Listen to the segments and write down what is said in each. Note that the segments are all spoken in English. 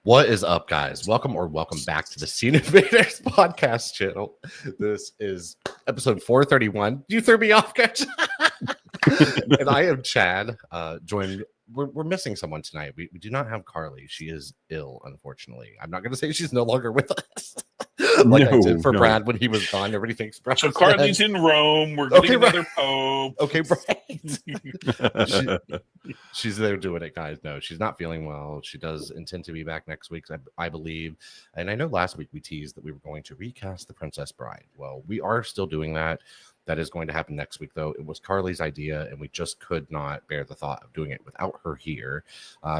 What is up, guys? Welcome back to the Scene Invaders podcast channel. This is episode 431. You threw me off, guys. And I am Chad. We're missing someone tonight. We do not have Carly. She is ill, unfortunately. I'm not going to say she's no longer with us. I did for Brad when he was gone. Everybody thinks Brad. So Carly's in Rome. We're getting another pope. Okay, right. She's there doing it, guys. No, she's not feeling well. She does intend to be back next week, I believe. And I know last week we teased that we were going to recast The Princess Bride. Well, we are still doing that. That is going to happen next week, though. It was Carly's idea, and we just could not bear the thought of doing it without her here.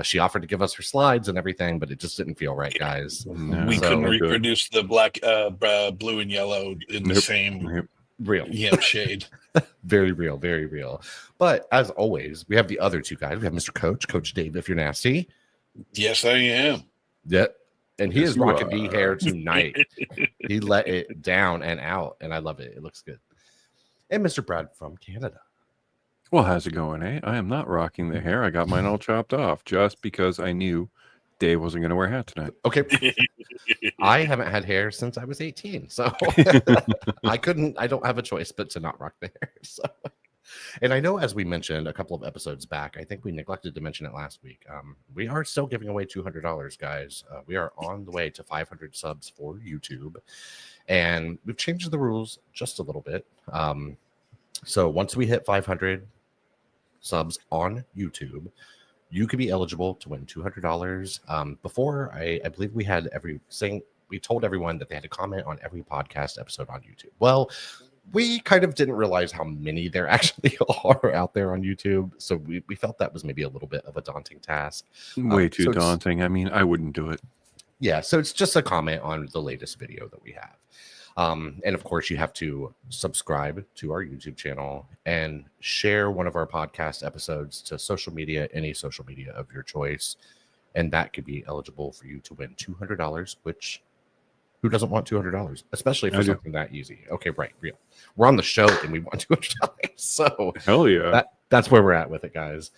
She offered to give us her slides and everything, but it just didn't feel right, guys. No. We couldn't reproduce the black, blue, and yellow in the same real shade. Very real, very real. But as always, we have the other two guys. We have Mr. Coach Dave, if you're nasty. Yes, I am. Yeah. And he is rocking V hair tonight. He let it down and out, and I love it. It looks good. And Mr. Brad from Canada. Well, how's it going, eh? I am not rocking the hair. I got mine all chopped off just because I knew Dave wasn't going to wear a hat tonight. Okay. I haven't had hair since I was 18, so I don't have a choice but to not rock the hair. So. And I know, as we mentioned a couple of episodes back, I think we neglected to mention it last week. We are still giving away $200, guys. We are on the way to 500 subs for YouTube. And we've changed the rules just a little bit. So once we hit 500 subs on YouTube, you could be eligible to win $200. Before, I believe we told everyone that they had to comment on every podcast episode on YouTube. Well, we kind of didn't realize how many there actually are out there on YouTube. So we felt that was maybe a little bit of a daunting task. Way too daunting. I mean, I wouldn't do it. Yeah, so it's just a comment on the latest video that we have. And of course, you have to subscribe to our YouTube channel and share one of our podcast episodes to social media, any social media of your choice. And that could be eligible for you to win $200, which who doesn't want $200, especially for something that easy? Okay, right, real. We're on the show and we want $200. So hell yeah. That's where we're at with it, guys.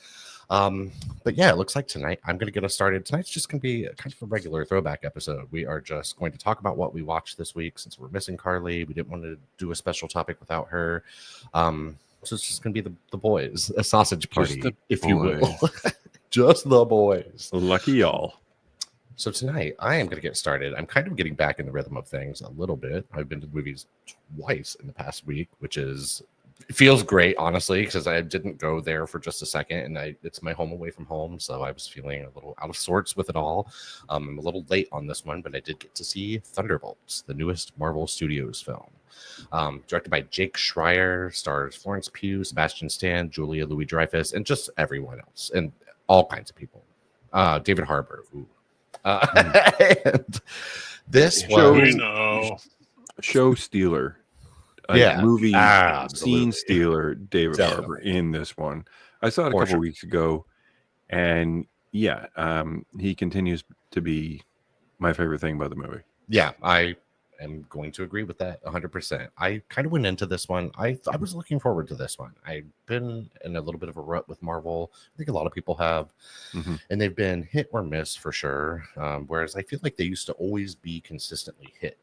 But yeah, it looks like tonight I'm going to get us started. Tonight's just going to be kind of a regular throwback episode. We are just going to talk about what we watched this week since we're missing Carly. We didn't want to do a special topic without her. So it's just going to be the boys, a sausage party, if you will. Just the boys. Lucky y'all. So tonight I am going to get started. I'm kind of getting back in the rhythm of things a little bit. I've been to the movies twice in the past week, which feels great, honestly, because I didn't go there for just a second, and it's my home away from home, so I was feeling a little out of sorts with it all. I'm a little late on this one, but I did get to see Thunderbolts, the newest Marvel Studios film. Directed by Jake Schreier, stars Florence Pugh, Sebastian Stan, Julia Louis-Dreyfus, and just everyone else, and all kinds of people. David Harbour. Ooh. And this show stealer. Movie scene stealer David Harbour in this one. I saw it a couple weeks ago, and he continues to be my favorite thing about the movie. Yeah, I am going to agree with that 100%. I kind of went into this one. I was looking forward to this one. I've been in a little bit of a rut with Marvel. I think a lot of people have, and they've been hit or miss for sure. Whereas I feel like they used to always be consistently hit.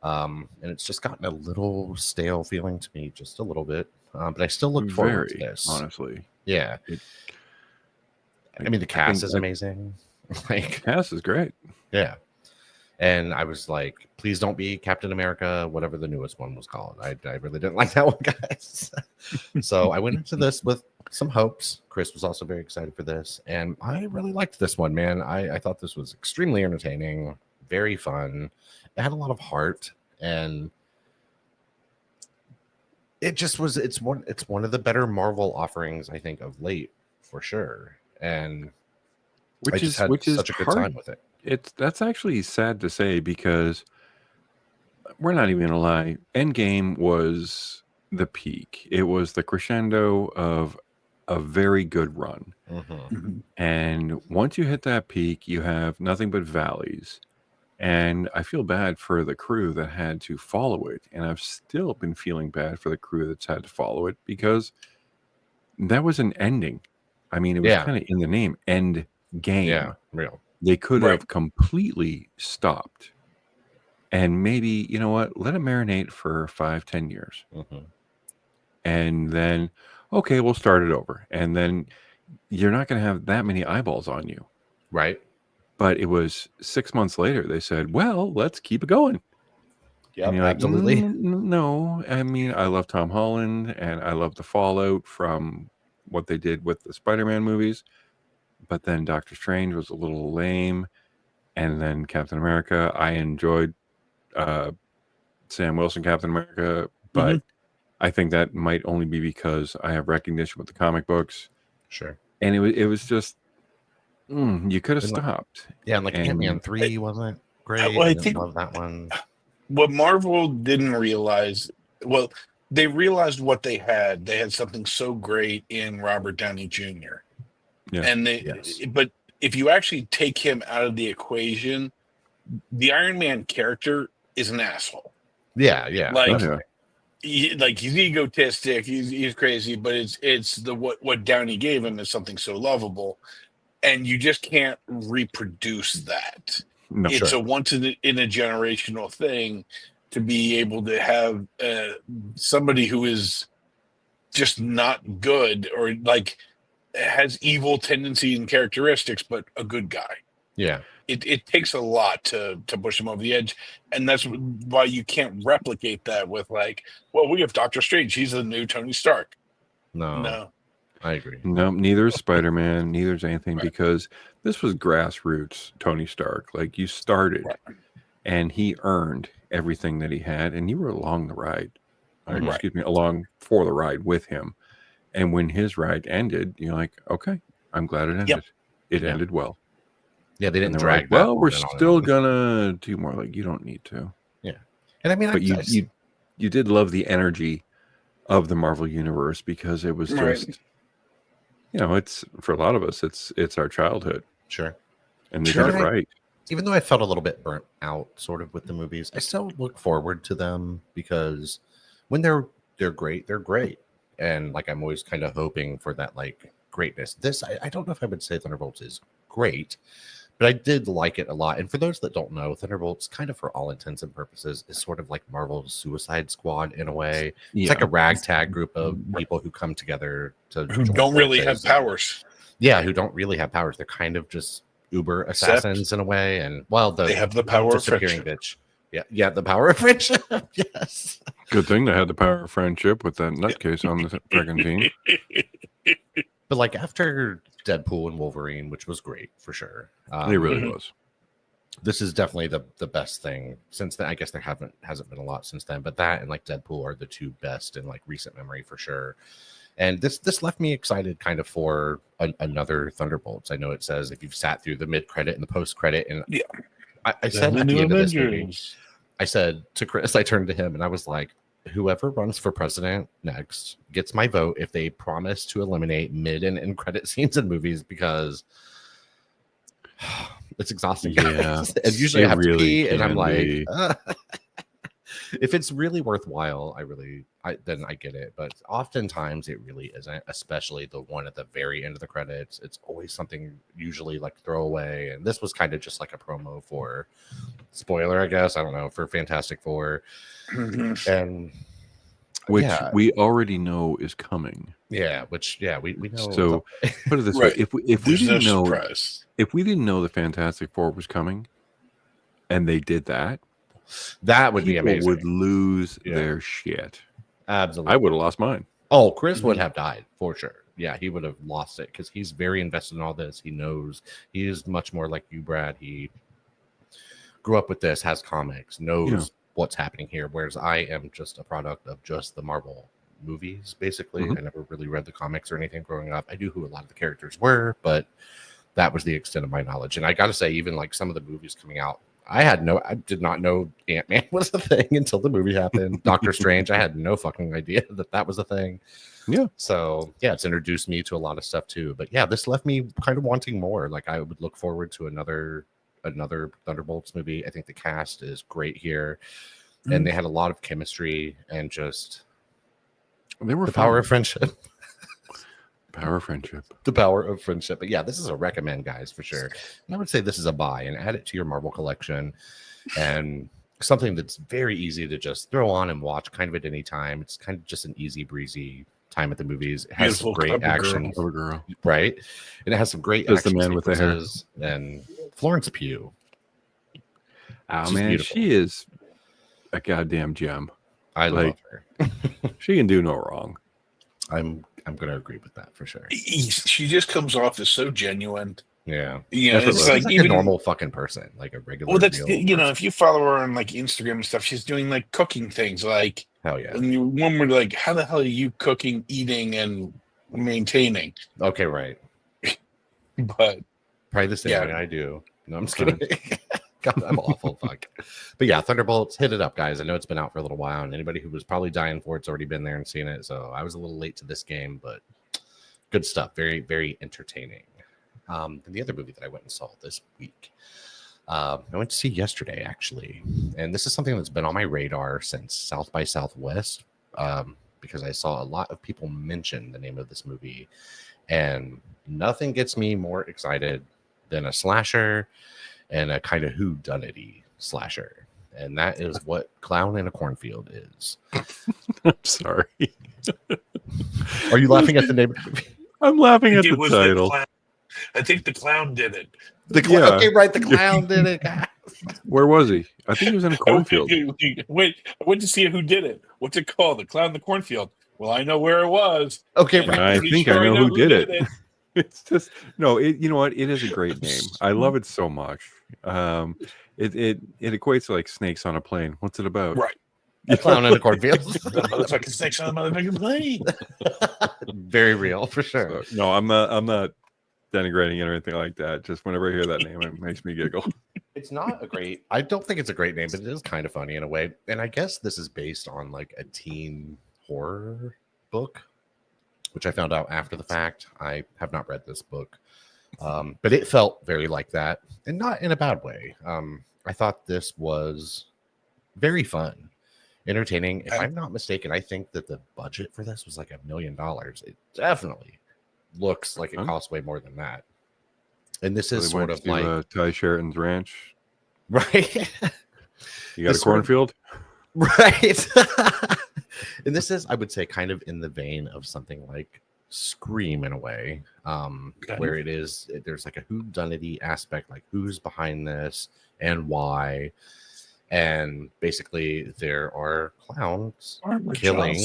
And it's just gotten a little stale feeling to me, just a little bit. But I still look forward to this. Honestly. Yeah. I mean, the cast is amazing. The cast is great. Yeah. And I was like, please don't be Captain America, whatever the newest one was called. I really didn't like that one, guys. So I went into this with some hopes. Chris was also very excited for this. And I really liked this one, man. I thought this was extremely entertaining, very fun. It had a lot of heart, and it just was. It's one of the better Marvel offerings, I think, of late, for sure. And which is such a good time with it. That's actually sad to say, because we're not even gonna lie. Endgame was the peak. It was the crescendo of a very good run. And once you hit that peak, you have nothing but valleys. And I feel bad for the crew that had to follow it. And I've still been feeling bad for the crew that's had to follow it, because that was an ending. I mean, it was kind of in the name, end game. Yeah, real. They could have completely stopped and maybe, you know what, let it marinate for 5-10 years. Mm-hmm. And then, okay, we'll start it over. And then you're not going to have that many eyeballs on you. Right. But it was 6 months later, they said, well, let's keep it going. Yeah, and you're like, absolutely. No, I mean, I love Tom Holland and I love the fallout from what they did with the Spider-Man movies. But then Doctor Strange was a little lame. And then Captain America, I enjoyed Sam Wilson, Captain America. But I think that might only be because I have recognition with the comic books. Sure. And it was just, you could have stopped. Yeah, and like Ant-Man 3 wasn't great. Well, I didn't love that one. What Marvel didn't realize, well, they realized what they had. They had something so great in Robert Downey Jr. Yeah. And but if you actually take him out of the equation, the Iron Man character is an asshole. Yeah. Like he's egotistic, he's crazy, but it's the what Downey gave him is something so lovable, and you just can't reproduce that. No, it's a once in a generational thing to be able to have somebody who is just not good or like has evil tendencies and characteristics, but a good guy. Yeah. It takes a lot to push him over the edge, and that's why you can't replicate that with like, well, we have Doctor Strange. He's the new Tony Stark. No, I agree. No, neither is Spider-Man, neither is anything, because this was grassroots Tony Stark. Like, you started, and he earned everything that he had, and you were along the ride. Along for the ride with him. And when his ride ended, you're like, okay, I'm glad it ended. It ended well. Yeah, they didn't drag. Like, well, we're still gonna do more. Like, you don't need to. Yeah, and I mean, but you did love the energy of the Marvel universe because it was just, it's for a lot of us, it's our childhood. Sure, and they did it right. Even though I felt a little bit burnt out, sort of with the movies, I still look forward to them because when they're great, they're great, and like I'm always kind of hoping for that like greatness. This I don't know if I would say Thunderbolts is great. But I did like it a lot. And for those that don't know, Thunderbolts, kind of for all intents and purposes, is sort of like Marvel's Suicide Squad in a way. It's like a ragtag group of people who come together who don't really have powers. Yeah, who don't really have powers. They're kind of just uber assassins in a way. And they have the power of friendship. Bitch. Yeah, the power of friendship. Yes. Good thing they had the power of friendship with that nutcase on the freaking team. But like after Deadpool and Wolverine, which was great for sure. It really was. This is definitely the best thing since then. I guess there hasn't been a lot since then, but that and like Deadpool are the two best in like recent memory for sure. And this left me excited kind of for another Thunderbolts. I know it says if you've sat through the mid-credit and the post-credit, and I said at the end of this movie, I said to Chris, I turned to him and I was like, whoever runs for president next gets my vote if they promise to eliminate mid and end credit scenes in movies, because it's exhausting. Yeah, and usually I have to pee, and I'm like, if it's really worthwhile, then I get it. But oftentimes it really isn't, especially the one at the very end of the credits. It's always something usually like throwaway, and this was kind of just like a promo for, spoiler, I guess, I don't know, for Fantastic Four. And which we already know is coming. Yeah, which we know. So put it this way: if we didn't know, if we didn't know the Fantastic Four was coming, and they did that, that would be amazing. Would lose their shit. Absolutely, I would have lost mine. Oh, Chris would have died for sure. Yeah, he would have lost it because he's very invested in all this. He knows. He is much more like you, Brad. He grew up with this, has comics, knows what's happening here, whereas I am just a product of just the Marvel movies, basically. I never really read the comics or anything growing up. I knew who a lot of the characters were, but that was the extent of my knowledge. And I gotta say, even like some of the movies coming out, I did not know Ant-Man was a thing until the movie happened. Doctor Strange, I had no fucking idea that was a thing. Yeah. So it's introduced me to a lot of stuff too. But yeah, this left me kind of wanting more. Like I would look forward to another Thunderbolts movie. I think the cast is great here, and they had a lot of chemistry and just they were the power of friendship. power of friendship. The power of friendship. But yeah, this is a recommend, guys, for sure. And I would say this is a buy and add it to your Marvel collection, and something that's very easy to just throw on and watch kind of at any time. It's kind of just an easy breezy time at the movies. It has some great action, girl. right? And it has some great Just action the man with the hair. and Florence Pugh. Oh man, beautiful. She is a goddamn gem. I love her. She can do no wrong. I'm going to agree with that for sure. She just comes off as so genuine. Yeah. It's like even a normal fucking person, like a regular. Well, that's if you follow her on like Instagram and stuff, she's doing like cooking things. Like, hell yeah. And you one were like, how the hell are you cooking, eating, and maintaining? Okay, right. But probably the same way I do. No, I'm just kidding. God, I'm awful. Fuck. But yeah, Thunderbolts, hit it up, guys. I know it's been out for a little while, and anybody who was probably dying for it's already been there and seen it. So I was a little late to this game, but good stuff. Very, very entertaining. And the other movie that I went and saw this week, I went to see yesterday, actually. And this is something that's been on my radar since South by Southwest, because I saw a lot of people mention the name of this movie. And nothing gets me more excited than a slasher and a kind of whodunity slasher. And that is what Clown in a Cornfield is. I'm sorry. Are you laughing at the name of the movie? I'm laughing at the title. I think the clown did it. Okay, right. The clown did it. Where was he? I think he was in a cornfield. Wait, I went to see who did it. What's it called? The Clown in the Cornfield. Well, I know where it was. Okay, right. I think I know who did it. It's just no. You know what? It is a great name. I love it so much. It equates to like snakes on a plane. What's it about? Right. A clown in a cornfield. Motherfucking snakes on a motherfucking plane. Very real, for sure. So, no, I'm not denigrating it or anything like that. Just whenever I hear that name, it makes me giggle. It's not a great. I don't think it's a great name, but it is kind of funny in a way. And I guess this is based on like a teen horror book, which I found out after the fact. I have not read this book, but it felt very like that, and not in a bad way. I thought this was very fun, entertaining. If I'm not mistaken, I think that the budget for this was like $1 million. It definitely looks like it costs way more than that. And this is sort of like Ty Sheridan's ranch, right? You got a cornfield, right? And this is, I would say, kind of in the vein of something like Scream in a way, where it is. There's like a whodunity aspect, like who's behind this and why. And basically, there are clowns killing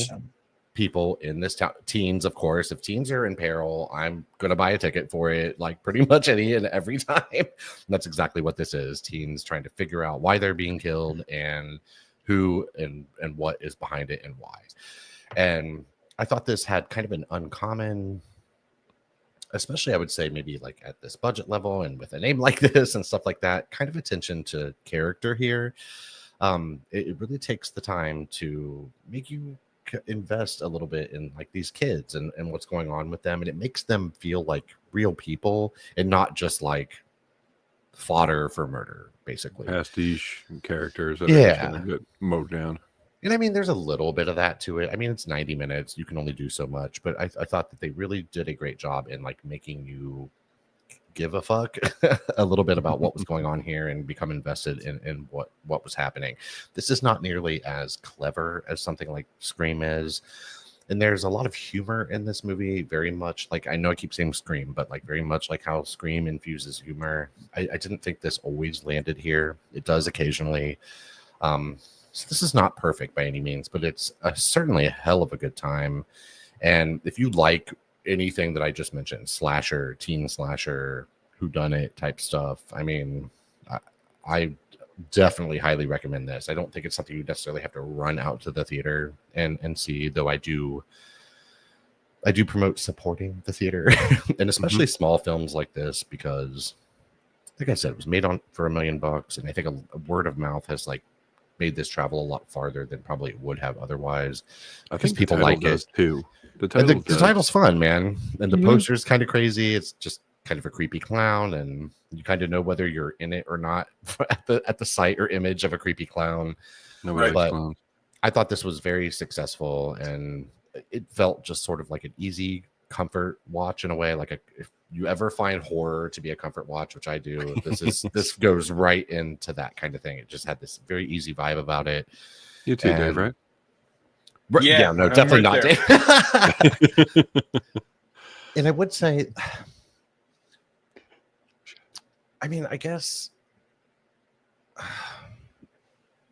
people in this town. Teens, of course. If teens are in peril, I'm gonna buy a ticket for it, like pretty much any and every time. And that's exactly what this is. Teens trying to figure out why they're being killed and who and what is behind it and why. And I thought this had kind of an uncommon, especially I would say maybe like at this budget level and with a name like this and stuff like that, kind of attention to character here. It really takes the time to make you invest a little bit in like these kids and what's going on with them, and it makes them feel like real people and not just like fodder for murder, basically. Pastiche characters that are get mowed down. And I mean, there's a little bit of that to it. I mean, it's 90 minutes. You can only do so much. But I thought that they really did a great job in like making you give a fuck a little bit about what was going on here and become invested in what was happening. This is not nearly as clever as something like Scream is. And there's a lot of humor in this movie, very much like, I know I keep saying Scream, but like very much like how Scream infuses humor. I didn't think this always landed here. It does occasionally. So this is not perfect by any means, but it's certainly a hell of a good time. And if you like anything that I just mentioned, slasher, teen slasher, whodunit type stuff, I mean, I definitely highly recommend this. I don't think it's something you necessarily have to run out to the theater and see, though I do promote supporting the theater and especially small films like this, because like I said, it was made for $1 million, and I think a word of mouth has like made this travel a lot farther than probably it would have otherwise. I think people like it too. The title's fun, man, and the poster's kind of crazy. It's just kind of a creepy clown, and you kind of know whether you're in it or not at the sight or image of a creepy clown. But I thought this was very successful, and it felt just sort of like an easy, comfort watch in a way. Like if you ever find horror to be a comfort watch, which I do, this goes right into that kind of thing. It just had this very easy vibe about it. You too, Dave, right? Yeah, no, definitely not Dave. And I would say, I mean, I guess.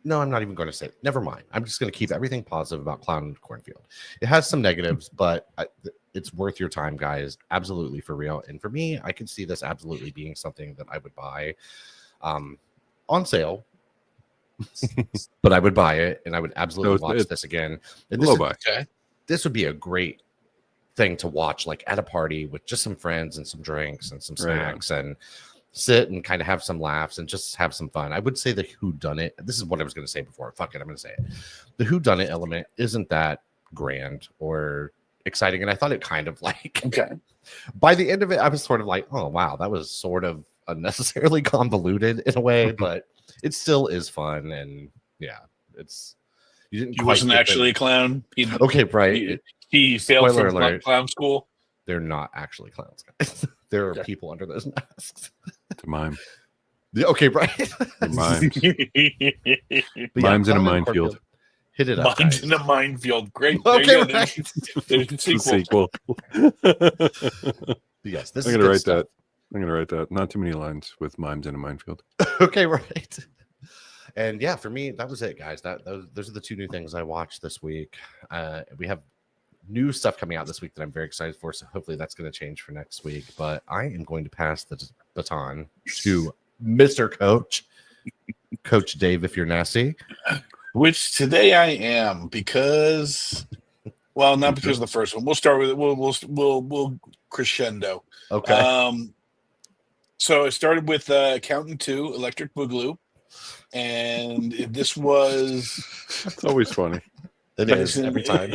No, I'm not even going to say it. Never mind. I'm just going to keep everything positive about Clown in the Cornfield. It has some negatives, but it's worth your time, guys. Absolutely, for real. And for me, I can see this absolutely being something that I would buy on sale. But I would buy it, and I would absolutely watch this again. And this would be a great thing to watch, like at a party with just some friends and some drinks and some snacks and sit and kind of have some laughs and just have some fun. I would say the whodunit. This is what I was going to say before. Fuck it, I'm going to say it. The whodunit element isn't that grand or exciting, and I thought it kind of like. Okay. By the end of it, I was sort of like, oh wow, that was sort of unnecessarily convoluted in a way, but it still is fun, and yeah, it's. He wasn't actually a clown. Okay, right. He failed from clown school. They're not actually clowns, guys. There are people under those masks. It's a mime. Okay, right. Mimes. Mimes in a minefield. Hit it up. Mimes in a minefield. Great. Okay, right. There's the sequel. Yes, this I'm going to write that. I'm going to write that. Not too many lines with mimes in a minefield. Okay, right. And yeah, for me, that was it, guys. Those are the two new things I watched this week. We have new stuff coming out this week that I'm very excited for. So hopefully that's going to change for next week. But I am going to pass the baton to Mr. Coach Dave, if you're nasty. Which today I am, because, well, not because of the first one. We'll start with it. We'll crescendo. Okay. So it started with Accountant 2, Electric Boogaloo, and this was. It's always funny. It is every time.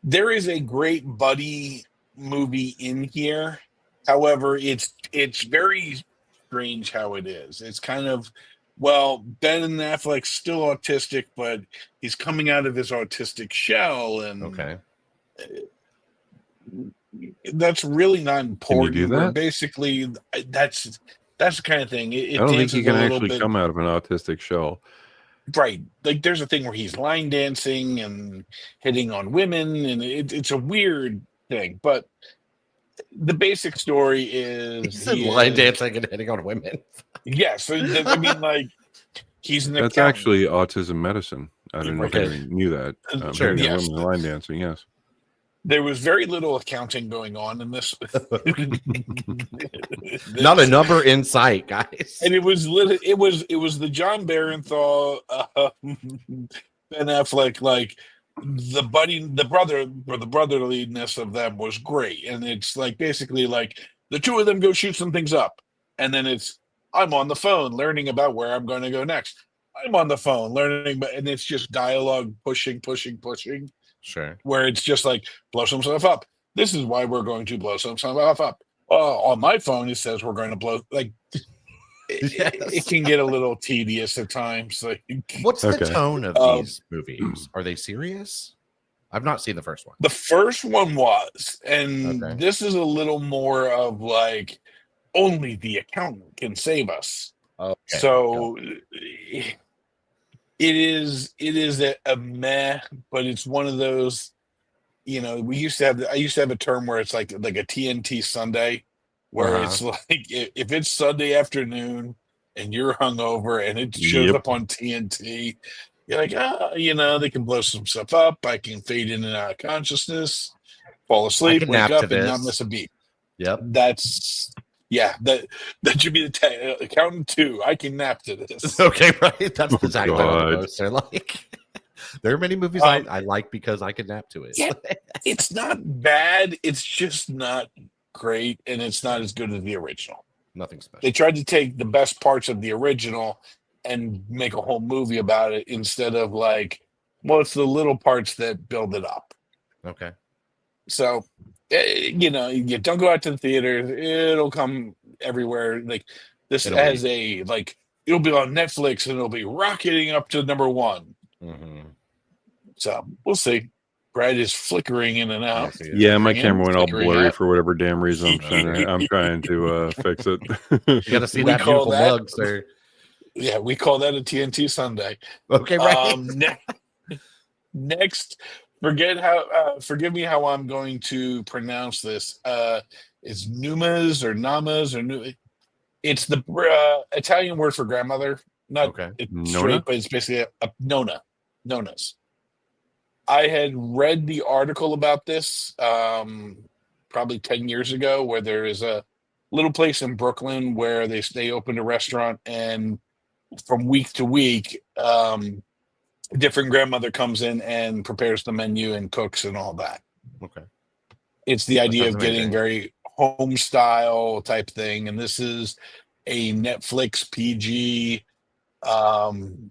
There is a great buddy movie in here. However, it's very strange how it is. It's kind of, well, Ben Affleck's still autistic, but he's coming out of his autistic shell, and okay, that's really not important. Can you do that? Basically, that's the kind of thing. I don't think you can actually come out of an autistic shell. Right. Like there's a thing where he's line dancing and hitting on women, and it's a weird thing. But the basic story is line dancing and hitting on women. Yes. I mean, like, he's an accountant. That's actually autism medicine. I don't know if anyone knew that. Sure. Yes. Women line dancing, yes. There was very little accounting going on in this. Not a number in sight, guys. And it was the John Barenthal, Ben Affleck, like the brotherliness of them was great. And it's like basically like the two of them go shoot some things up, and then it's I'm on the phone learning about where I'm going to go next. I'm on the phone learning, and it's just dialogue pushing. Sure. Where it's just like, blow some stuff up. This is why we're going to blow some stuff up. On my phone, it says we're going to blow. Like, it can get a little tedious at times. Like, what's the tone of these movies? Are they serious? I've not seen the first one. The first one was, and this is a little more of like, only the accountant can save us. Okay. So. It is a meh, but it's one of those, I used to have a term where it's like a TNT Sunday, where it's like, if it's Sunday afternoon and you're hungover and it shows up on TNT, you're like, they can blow some stuff up. I can fade in and out of consciousness, fall asleep, wake up, and not miss a beat. Yep. That should be the Accountant 2. I can nap to this. Okay, right. That's the tagline. They're like, there are many movies I like because I can nap to it. Yeah, it's not bad. It's just not great, and it's not as good as the original. Nothing special. They tried to take the best parts of the original and make a whole movie about it instead of like, well, it's the little parts that build it up. Okay. So. You don't go out to the theaters. It'll come everywhere. Like this it'll be on Netflix and it'll be rocketing up to number one. Mm-hmm. So we'll see. Brad is flickering in and out. Yes, he is. Yeah, my camera went all Flickering blurry out. for whatever damn reason. I'm trying to fix it. You got to see We that call beautiful that- mug, sir. Yeah, we call that a TNT Sunday. Okay, right. Next, forgive me how I'm going to pronounce this. It's Numas or Namas or it's the Italian word for grandmother. Not Okay. it's Nona? straight, but it's basically a nona. Nonas. I had read the article about this probably 10 years ago, where there is a little place in Brooklyn where they opened a restaurant, and from week to week, a different grandmother comes in and prepares the menu and cooks and all that. Okay. It's the idea sounds of getting amazing. very home style type thing, and this is a Netflix PG.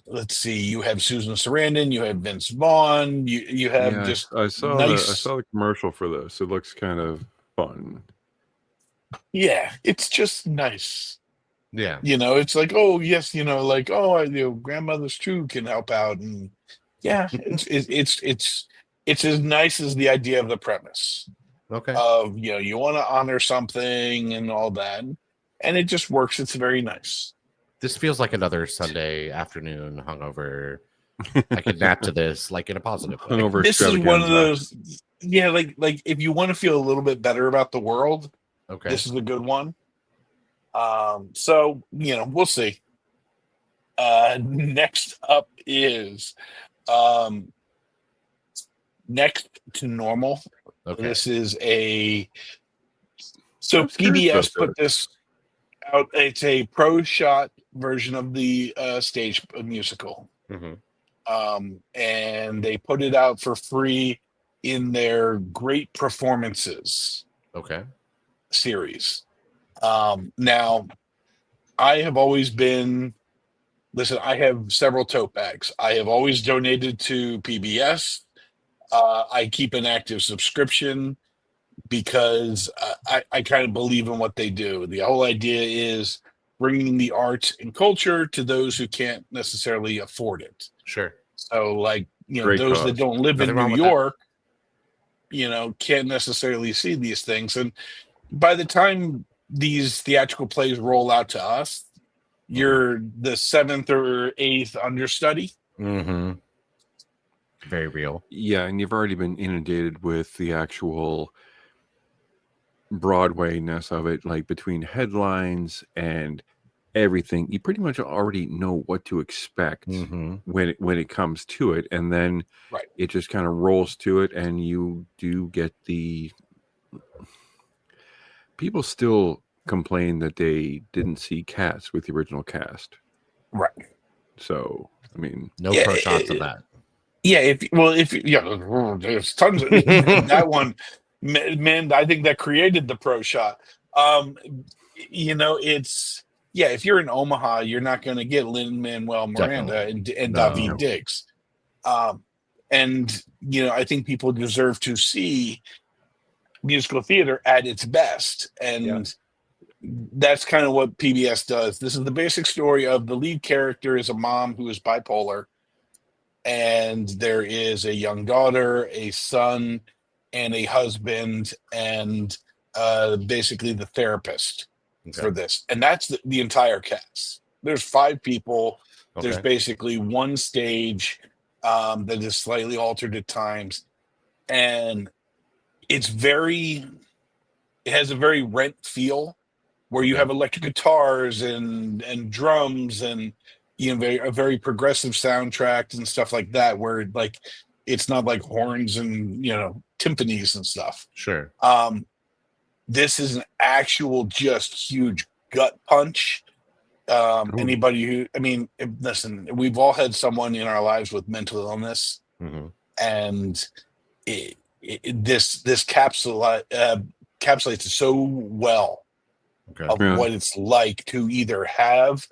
Let's see, you have Susan Sarandon, you have Vince Vaughn, you have Yeah, just I saw nice. I saw the commercial for this. It looks kind of fun. Yeah, it's just nice. Yeah. It's like, oh yes, like, oh, grandmothers too can help out, and yeah, it's as nice as the idea of the premise Okay. of you want to honor something and all that, and it just works. It's very nice. This feels like another Sunday afternoon hungover. I could nap to this, like in a positive way. Hungover This is one of extravaganza. those, yeah, like if you want to feel a little bit better about the world, Okay. this is a good one. So we'll see. Next up is Next to Normal. Okay. This is so I was curious PBS about put this out. It's a pro shot version of the stage musical. Mhm. And they put it out for free in their Great Performances Okay. series. Now, I have always been, listen, I have several tote bags. I have always donated to PBS. I keep an active subscription because I kind of believe in what they do. The whole idea is bringing the arts and culture to those who can't necessarily afford it. Sure. So, like, Great those cause. that don't live Nothing in wrong New with that. York, can't necessarily see these things. And by the time these theatrical plays roll out to us, you're the seventh or eighth understudy. Mm-hmm. Very real. Yeah, and you've already been inundated with the actual Broadway-ness of it, like between headlines and everything. You pretty much already know what to expect Mm-hmm. when it comes to it, and then Right. it just kind of rolls to it, and you do get the people still complain that they didn't see Cats with the original cast. Right. So, I mean, No Yeah, pro shots of that. Yeah, there's tons of that one. Man, I think that created the pro shot. It's if you're in Omaha, you're not going to get Lin-Manuel Miranda and No. Daveed Diggs. And I think people deserve to see musical theater at its best, and that's kind of what PBS does. This is the basic story of the lead character is a mom who is bipolar, and there is a young daughter, a son, and a husband, and basically the therapist for this. And that's the entire cast. There's 5 people. Okay. There's basically one stage that is slightly altered at times. And it has a very Rent feel, where you have electric guitars and drums and a very progressive soundtrack and stuff like that, where like it's not like horns and timpanis and stuff. Sure. This is an actual just huge gut punch. Anybody who, listen, we've all had someone in our lives with mental illness, Mm-hmm. and this encapsulates it so well of what it's like to either have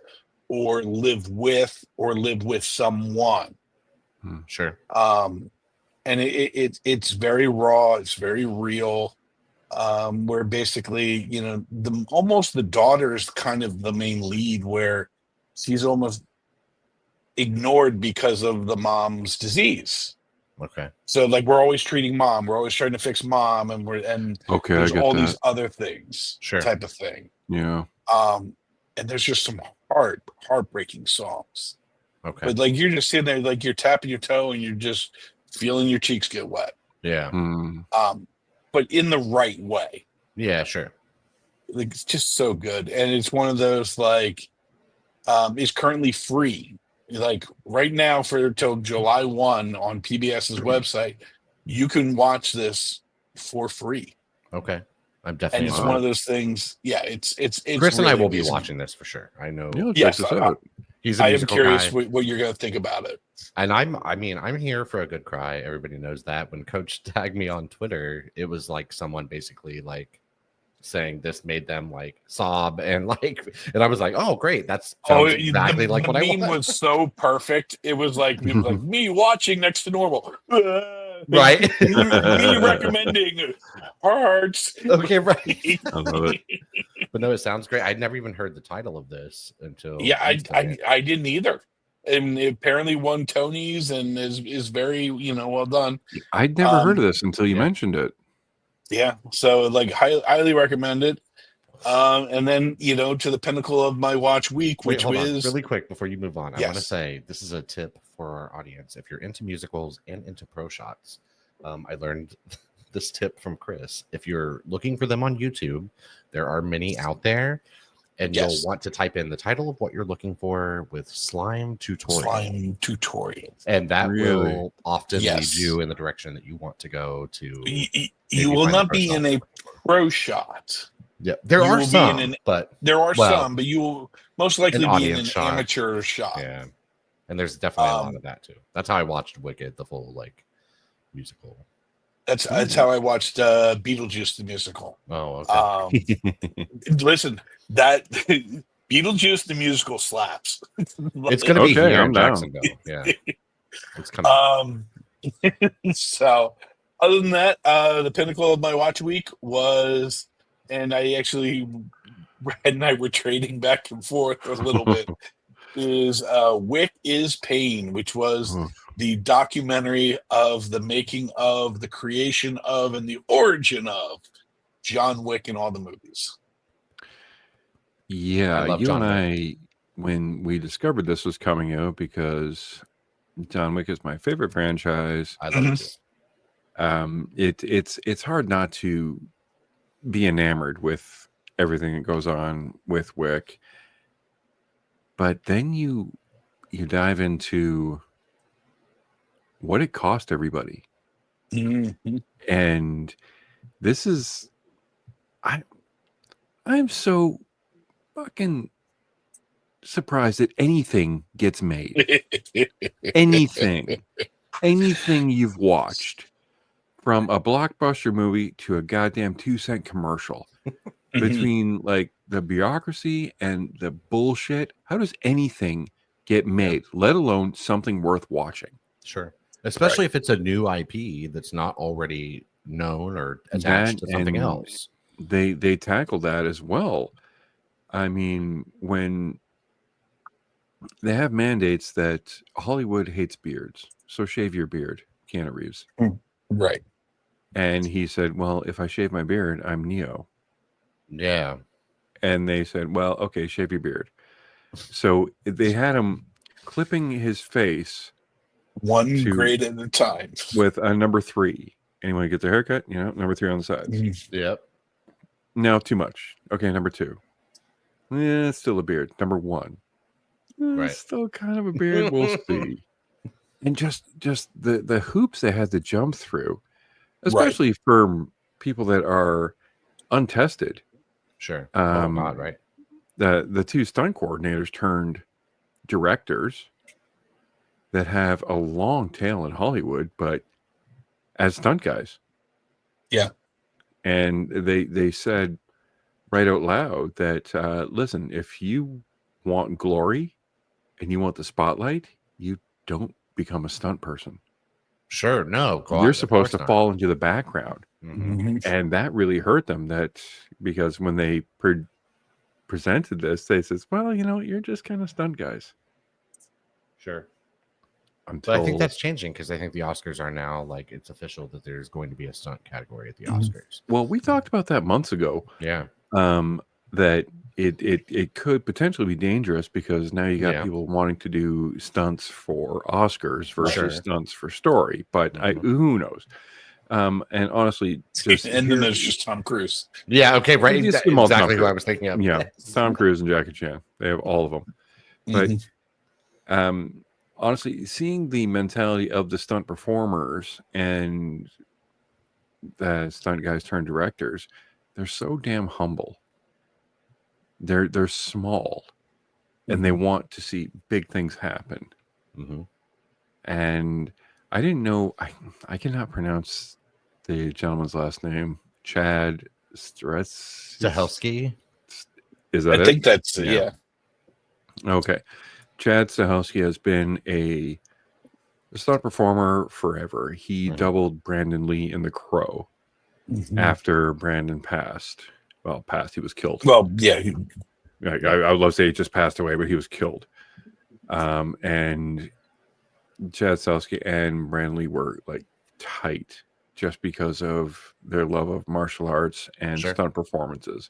or live with someone. Sure. And it's very raw, it's very real. Where basically, almost the daughter is kind of the main lead, where she's almost ignored because of the mom's disease. Okay. So like we're always treating mom, we're always trying to fix mom, and Okay, there's I get all that. these other things, Sure. type of thing. Yeah. And there's just some heartbreaking songs. Okay. But like you're just sitting there, like you're tapping your toe and you're just feeling your cheeks get wet. Yeah. But in the right way. Yeah, sure. Like it's just so good. And it's one of those like is currently free. Like right now for till July 1 on PBS's website, you can watch this for free. Okay. I'm definitely. And it's one of those things. Yeah, it's Chris really and I will amazing. be watching this for sure. I know. Yeah, Yes, check this out. He's a I am musical curious guy. what you're going to think about it. And I'm here for a good cry. Everybody knows that. When Coach tagged me on Twitter, it was like someone basically like saying this made them like sob and I was like, oh great, that's exactly like what I want. The meme was so perfect. It was like me watching next to normal. Right. me recommending Hearts. Okay, right. I love it. But no, it sounds great. I'd never even heard the title of this until I didn't either. And it apparently won Tonys and is very well done. I'd never heard of this until you mentioned it. Yeah, so like highly recommend it. And then to the pinnacle of my watch week, which is really quick before you move on. I Yes. want to say this is a tip for our audience. If you're into musicals and into pro shots, I learned this tip from Chris. If you're looking for them on YouTube, there are many out there, and you'll want to type in the title of what you're looking for with slime tutorial. And that will often lead you in the direction that you want to go to. You will not be in a pro shot. Yeah, there are some, but you will most likely be in an amateur shot. Yeah, and there's definitely a lot of that too. That's how I watched Wicked, the full musical. That's how I watched Beetlejuice the musical. Oh, okay. Listen, that Beetlejuice the musical slaps. It's going to be here in Jacksonville. Yeah, it's coming. So, other than that, the pinnacle of my watch week was, and I actually, Brad and I were trading back and forth a little bit, is Wick is Pain, which was the documentary of the making of, the creation of, and the origin of John Wick in all the movies. Yeah, you and I, when we discovered this was coming out, because John Wick is my favorite franchise. I love it too. It's hard not to be enamored with everything that goes on with Wick, but then you dive into what it cost everybody. And this is, I'm so fucking surprised that anything gets made. anything you've watched, from a blockbuster movie to a goddamn 2-cent commercial, between like the bureaucracy and the bullshit, how does anything get made, let alone something worth watching? Sure. Especially if it's a new IP that's not already known or attached to something else. They tackle that as well. I mean, when they have mandates that Hollywood hates beards, so shave your beard, Keanu Reeves. Right. And he said, well, if I shave my beard, I'm Neo. Yeah. And they said, well, okay, shave your beard. So they had him clipping his face one grade at a time with a number 3. Anyone get their haircut? Number 3 on the sides. Yep. No, too much. Okay, number 2. Yeah, still a beard. Number 1. Right. Still kind of a beard. We'll see. And just the hoops they had to jump through, especially for people that are untested. Sure. Oh God, right. The 2 stunt coordinators turned directors that have a long tail in Hollywood, but as stunt guys. Yeah. And they said right out loud that, listen, if you want glory and you want the spotlight, you don't become a stunt person. Sure. No. God, you're supposed to fall into the background. Mm-hmm. And that really hurt them, because when they presented this, they says, well, you're just kind of stunt guys. Sure. But I think that's changing because I think the Oscars are now like it's official that there's going to be a stunt category at the Oscars. Well, we talked about that months ago. Yeah. That it could potentially be dangerous because now you got people wanting to do stunts for Oscars versus stunts for story. But who knows? And honestly, then there's just Tom Cruise. Yeah. Okay. Right. Exactly who I was thinking of. Yeah. Tom Cruise and Jackie Chan. They have all of them. But honestly, seeing the mentality of the stunt performers and the stunt guys turned directors, they're so damn humble. They're small, and they want to see big things happen. And I didn't know. I cannot pronounce the gentleman's last name. Chad Stahelski. Is that I think that's yeah. Okay. Chad Stahelski has been a stunt performer forever. He doubled Brandon Lee in The Crow after Brandon passed. Well, he was killed. Well, yeah. I would love to say he just passed away, but he was killed. And Chad Stahelski and Brandon Lee were like tight just because of their love of martial arts and stunt performances.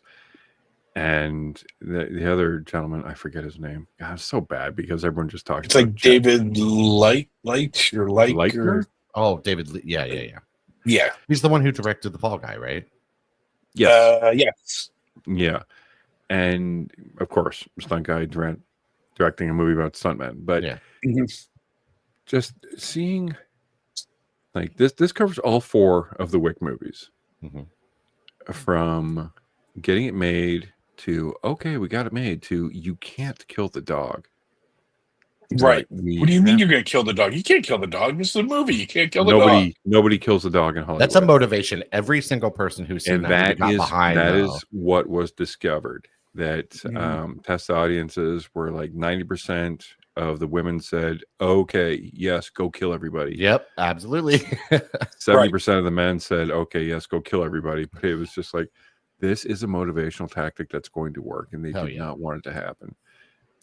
And the other gentleman, I forget his name. God, it's so bad because everyone just talks. It's like David Leitner. Oh, David. Yeah. He's the one who directed The Fall Guy, right? Yes. Yes. Yeah. And of course, stunt guy directing a movie about stuntmen. But just seeing like this covers all 4 of the Wick movies, from getting it made to okay, we got it made to you can't kill the dog. Right. What do you mean you're going to kill the dog? You can't kill the dog. This is a movie. You can't kill the dog. Nobody kills the dog in Hollywood. That's a motivation. Every single person who's seen that is what was discovered. That test audiences were like 90% of the women said, okay, yes, go kill everybody. Yep, absolutely. 70% of the men said, okay, yes, go kill everybody. But it was just like, this is a motivational tactic that's going to work, and they did not want it to happen.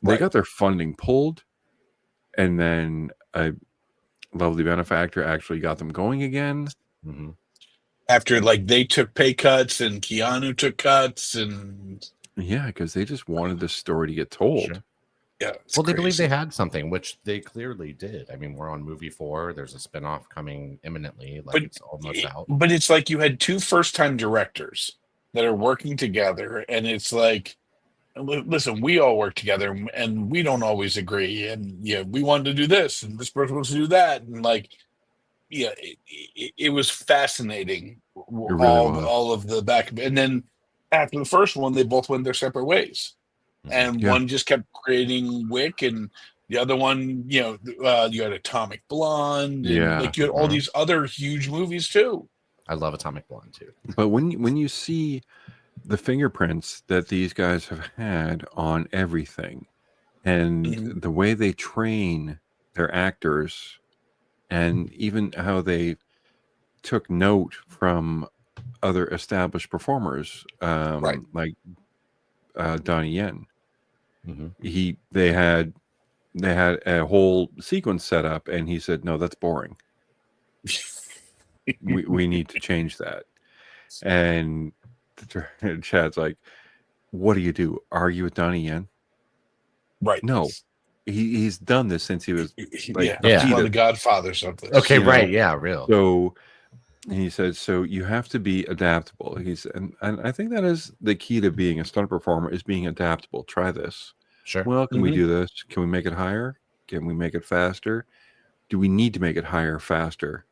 They got their funding pulled, and then a lovely benefactor actually got them going again. After like they took pay cuts and Keanu took cuts, and because they just wanted this story to get told. Yeah. Well, they believe they had something, which they clearly did. I mean, we're on movie 4. There's a spinoff coming imminently. Like it's almost out. But it's like you had 2 first-time directors that are working together, and it's like, listen, we all work together, and we don't always agree, and we wanted to do this, and this person wants to do that, and like, it was fascinating. All of the back, and then after the first one, they both went their separate ways. And one just kept creating Wick, and the other one, you had Atomic Blonde, and like you had all these other huge movies too. I love Atomic Blonde too. But when you see the fingerprints that these guys have had on everything, and the way they train their actors, and even how they took note from other established performers, like Donnie Yen. They had a whole sequence set up, and he said, "No, that's boring. we need to change that." And Chad's like, "What do? Argue with Donnie Yen?" Right? No, he's done this since he was like The Godfather something. Okay, real. So he said, "So you have to be adaptable." And I think that is the key to being a stunt performer, is being adaptable. Try this. Sure. Well, can we do this? Can we make it higher? Can we make it faster? Do we need to make it higher, faster?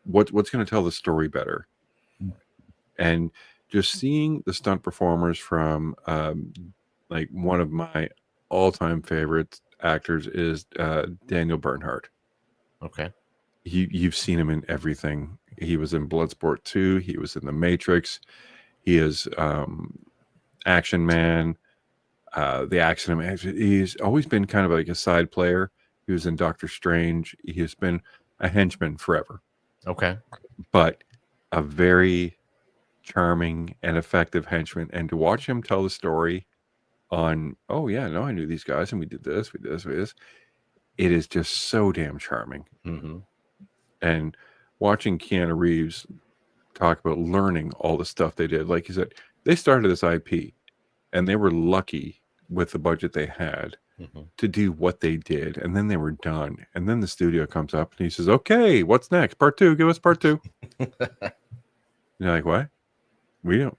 What's going to tell the story better? And just seeing the stunt performers from like one of my all-time favorite actors is Daniel Bernhardt. Okay. You've seen him in everything. He was in Bloodsport 2. He was in The Matrix. He is Action Man. The Accident Man. He's always been kind of like a side player. He was in Doctor Strange. He has been a henchman forever. Okay. But a very charming and effective henchman. And to watch him tell the story on, I knew these guys, and we did this, we did this, we did this. it is just so damn charming. Mm-hmm. And watching Keanu Reeves talk about learning all the stuff they did, like you said, they started this IP, and they were lucky with the budget they had to do what they did, and then they were done. And then the studio comes up and he says, "Okay, what's next? Part 2. Give us part 2." You're like, "What? We're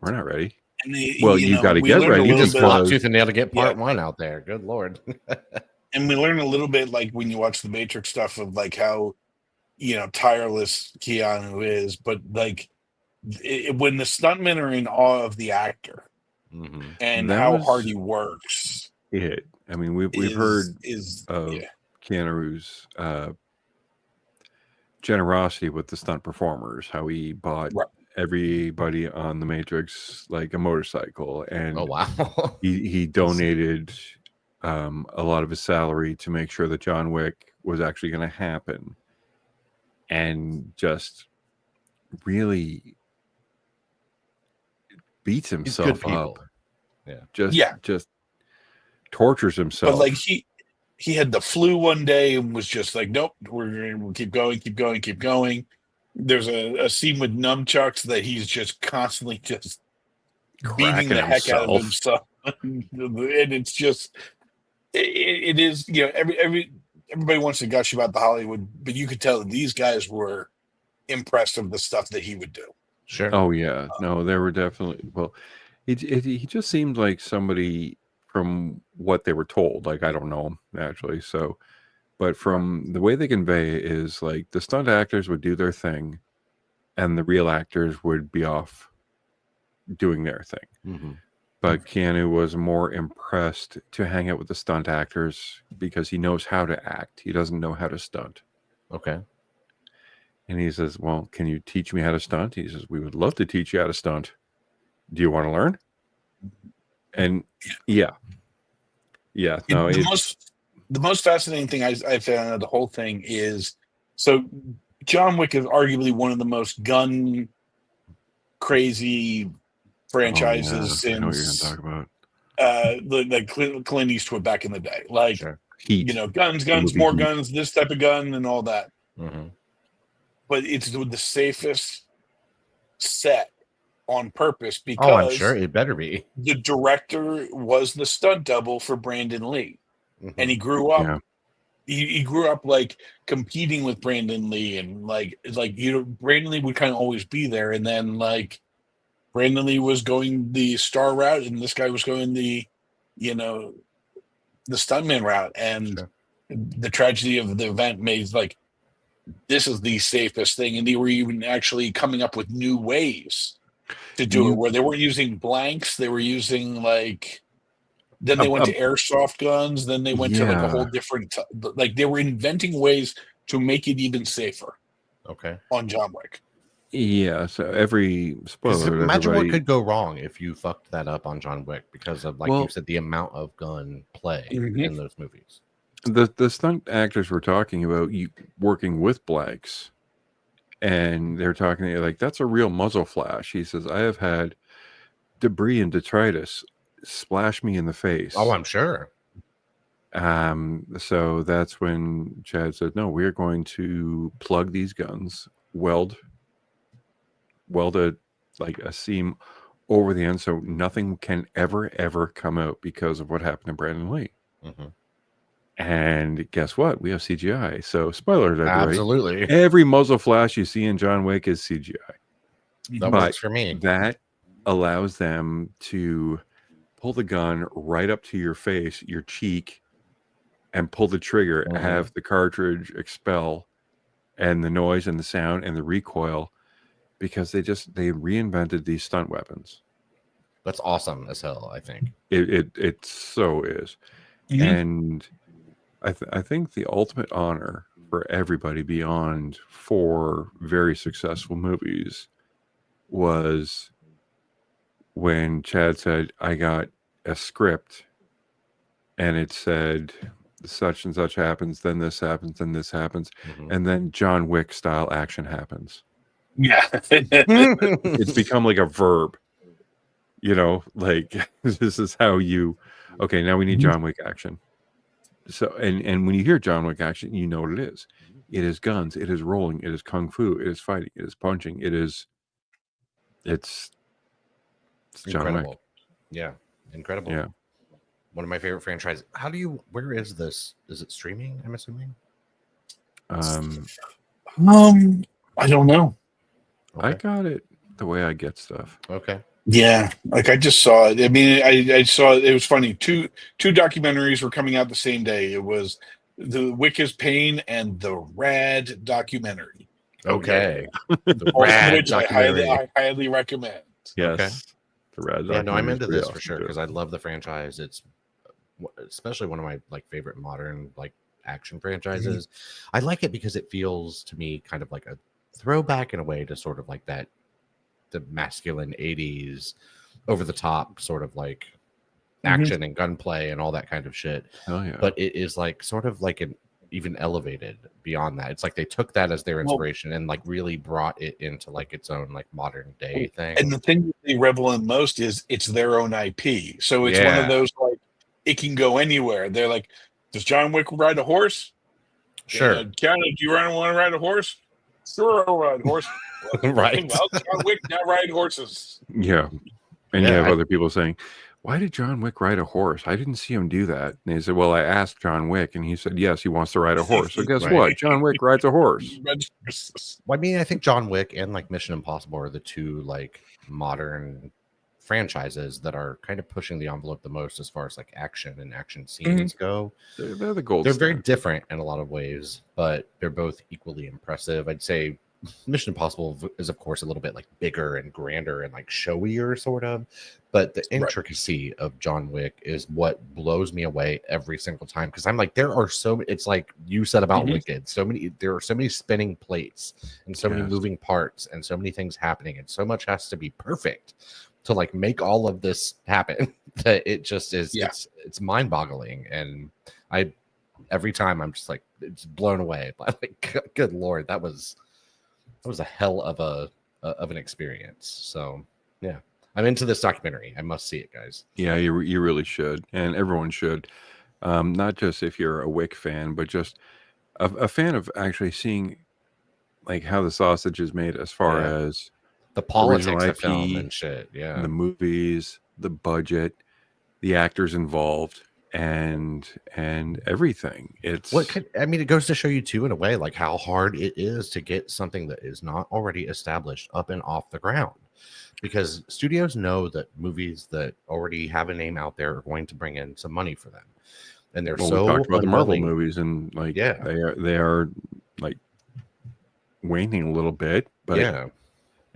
not ready." Well, you got to get ready. You just fought tooth and nail to get part 1 out there. Good Lord. And we learn a little bit, like when you watch the Matrix stuff, of like how, tireless Keanu is, but like when the stuntmen are in awe of the actor and how hard he works. I mean, we've heard of Keanu Reeves' generosity with the stunt performers, how he bought everybody on the Matrix like a motorcycle, and he donated a lot of his salary to make sure that John Wick was actually going to happen, and just really beats himself up. Just tortures himself. But like he had the flu one day and was just like, nope, we'll keep going. There's a scene with nunchucks that he's just constantly just beating the heck out of himself. And it's just it is, everybody wants to gush about the Hollywood, but you could tell that these guys were impressed with the stuff that he would do. Sure. Oh yeah. No, there were definitely, well, he just seemed like somebody, from what they were told, like I don't know him naturally, so, but from the way they convey is like the stunt actors would do their thing and the real actors would be off doing their thing. But Keanu was more impressed to hang out with the stunt actors because he knows how to act. He doesn't know how to stunt. Okay. And he says, "Well, can you teach me how to stunt?" He says, "We would love to teach you how to stunt. Do you want to learn?" And yeah. No, the most fascinating thing I found out of the whole thing is, so John Wick is arguably one of the most gun crazy franchises since, I know what you're going to talk about. Clint Eastwood back in the day, like guns, more guns, this type of gun, and all that. But it's the safest set on purpose because I'm sure it better be. The director was the stunt double for Brandon Lee, and he grew up. Yeah. He grew up like competing with Brandon Lee, and Brandon Lee would kind of always be there, and then like Brandon Lee was going the star route, and this guy was going the stuntman route, and the tragedy of the event made like this is the safest thing, and they were even actually coming up with new ways to do it, where they weren't using blanks, they were using like. Then they went to airsoft guns. Then they went to like a whole different, like they were inventing ways to make it even safer. Okay. On John Wick. Yeah. So every spoiler. Imagine what could go wrong if you fucked that up on John Wick because of, like you said, the amount of gun play in those movies. The stunt actors were talking about you working with blanks, and they're talking like that's a real muzzle flash. He says, "I have had debris and detritus splash me in the face." Oh, I'm sure. So that's when Chad said, "No, we're going to plug these guns, weld a seam over the end, so nothing can ever come out because of what happened to Brandon Lee." And guess what? We have CGI. So spoiler alert, absolutely. Every muzzle flash you see in John Wick is CGI. That works for me. That allows them to pull the gun right up to your face, your cheek, and pull the trigger and have the cartridge expel, and the noise and the sound and the recoil, because they reinvented these stunt weapons. That's awesome as hell, I think. It so is. And I think the ultimate honor for everybody beyond 4 very successful movies was when Chad said, "I got a script and it said such and such happens, then this happens, then this happens, and then John Wick style action happens." Yeah. It's become like a verb, like this is how you, okay, now we need John Wick action. So and when you hear John Wick action, you know what it is. It is guns, it is rolling, it is kung fu, it is fighting, it is punching, it's John Wick. Incredible. Yeah, incredible. Yeah. One of my favorite franchises. Where is this? Is it streaming, I'm assuming? I don't know. Okay. I got it the way I get stuff. Okay. Yeah, like I just saw it. I mean, I saw it. It was funny. Two documentaries were coming out the same day. It was the Wick is Pain and the Rad documentary. Okay. The Rad documentary. I highly recommend. Yes. Okay. The Rad. Yeah, no, I'm into this for sure because I love the franchise. It's especially one of my favorite modern action franchises. Mm-hmm. I like it because it feels to me kind of like a throwback in a way to sort of like the masculine 80s over the top sort of action and gunplay and all that kind of shit. Oh yeah. But it is sort of an even elevated beyond that. It's like they took that as their inspiration and really brought it into its own modern day thing. And the thing that they revel in most is it's their own IP. So it's one of those it can go anywhere. They're like, does John Wick ride a horse? Sure. Canada, do you want to ride a horse? Sure, I'll ride a horse. Right. Well, John Wick now ride horses. Yeah. And you have other people saying, why did John Wick ride a horse? I didn't see him do that. And they said, well, I asked John Wick, and he said, yes, he wants to ride a horse. So guess what? John Wick rides a horse. Well, I mean, I think John Wick and Mission Impossible are the two modern franchises that are kind of pushing the envelope the most as far as action and action scenes go. They're the gold. They're very different in a lot of ways, but they're both equally impressive. I'd say Mission Impossible is, of course, a little bit bigger and grander and showier, sort of. But the intricacy of John Wick is what blows me away every single time because I'm there are so many. It's like you said about Wicked. There are so many spinning plates and so many moving parts and so many things happening, and so much has to be perfect to make all of this happen that it just is. It's mind-boggling, and every time I'm just it's blown away. Good Lord, that was a hell of an experience. So yeah, I'm into this documentary. I must see it, guys. Yeah, you really should, and everyone should. Not just if you're a Wick fan, but just a fan of actually seeing how the sausage is made as far as the politics of film and shit. Yeah, the movies, the budget, the actors involved, and everything. It goes to show you too, in a way, how hard it is to get something that is not already established up and off the ground, because studios know that movies that already have a name out there are going to bring in some money for them, and they're we talked about the Marvel movies, and they are waning a little bit, but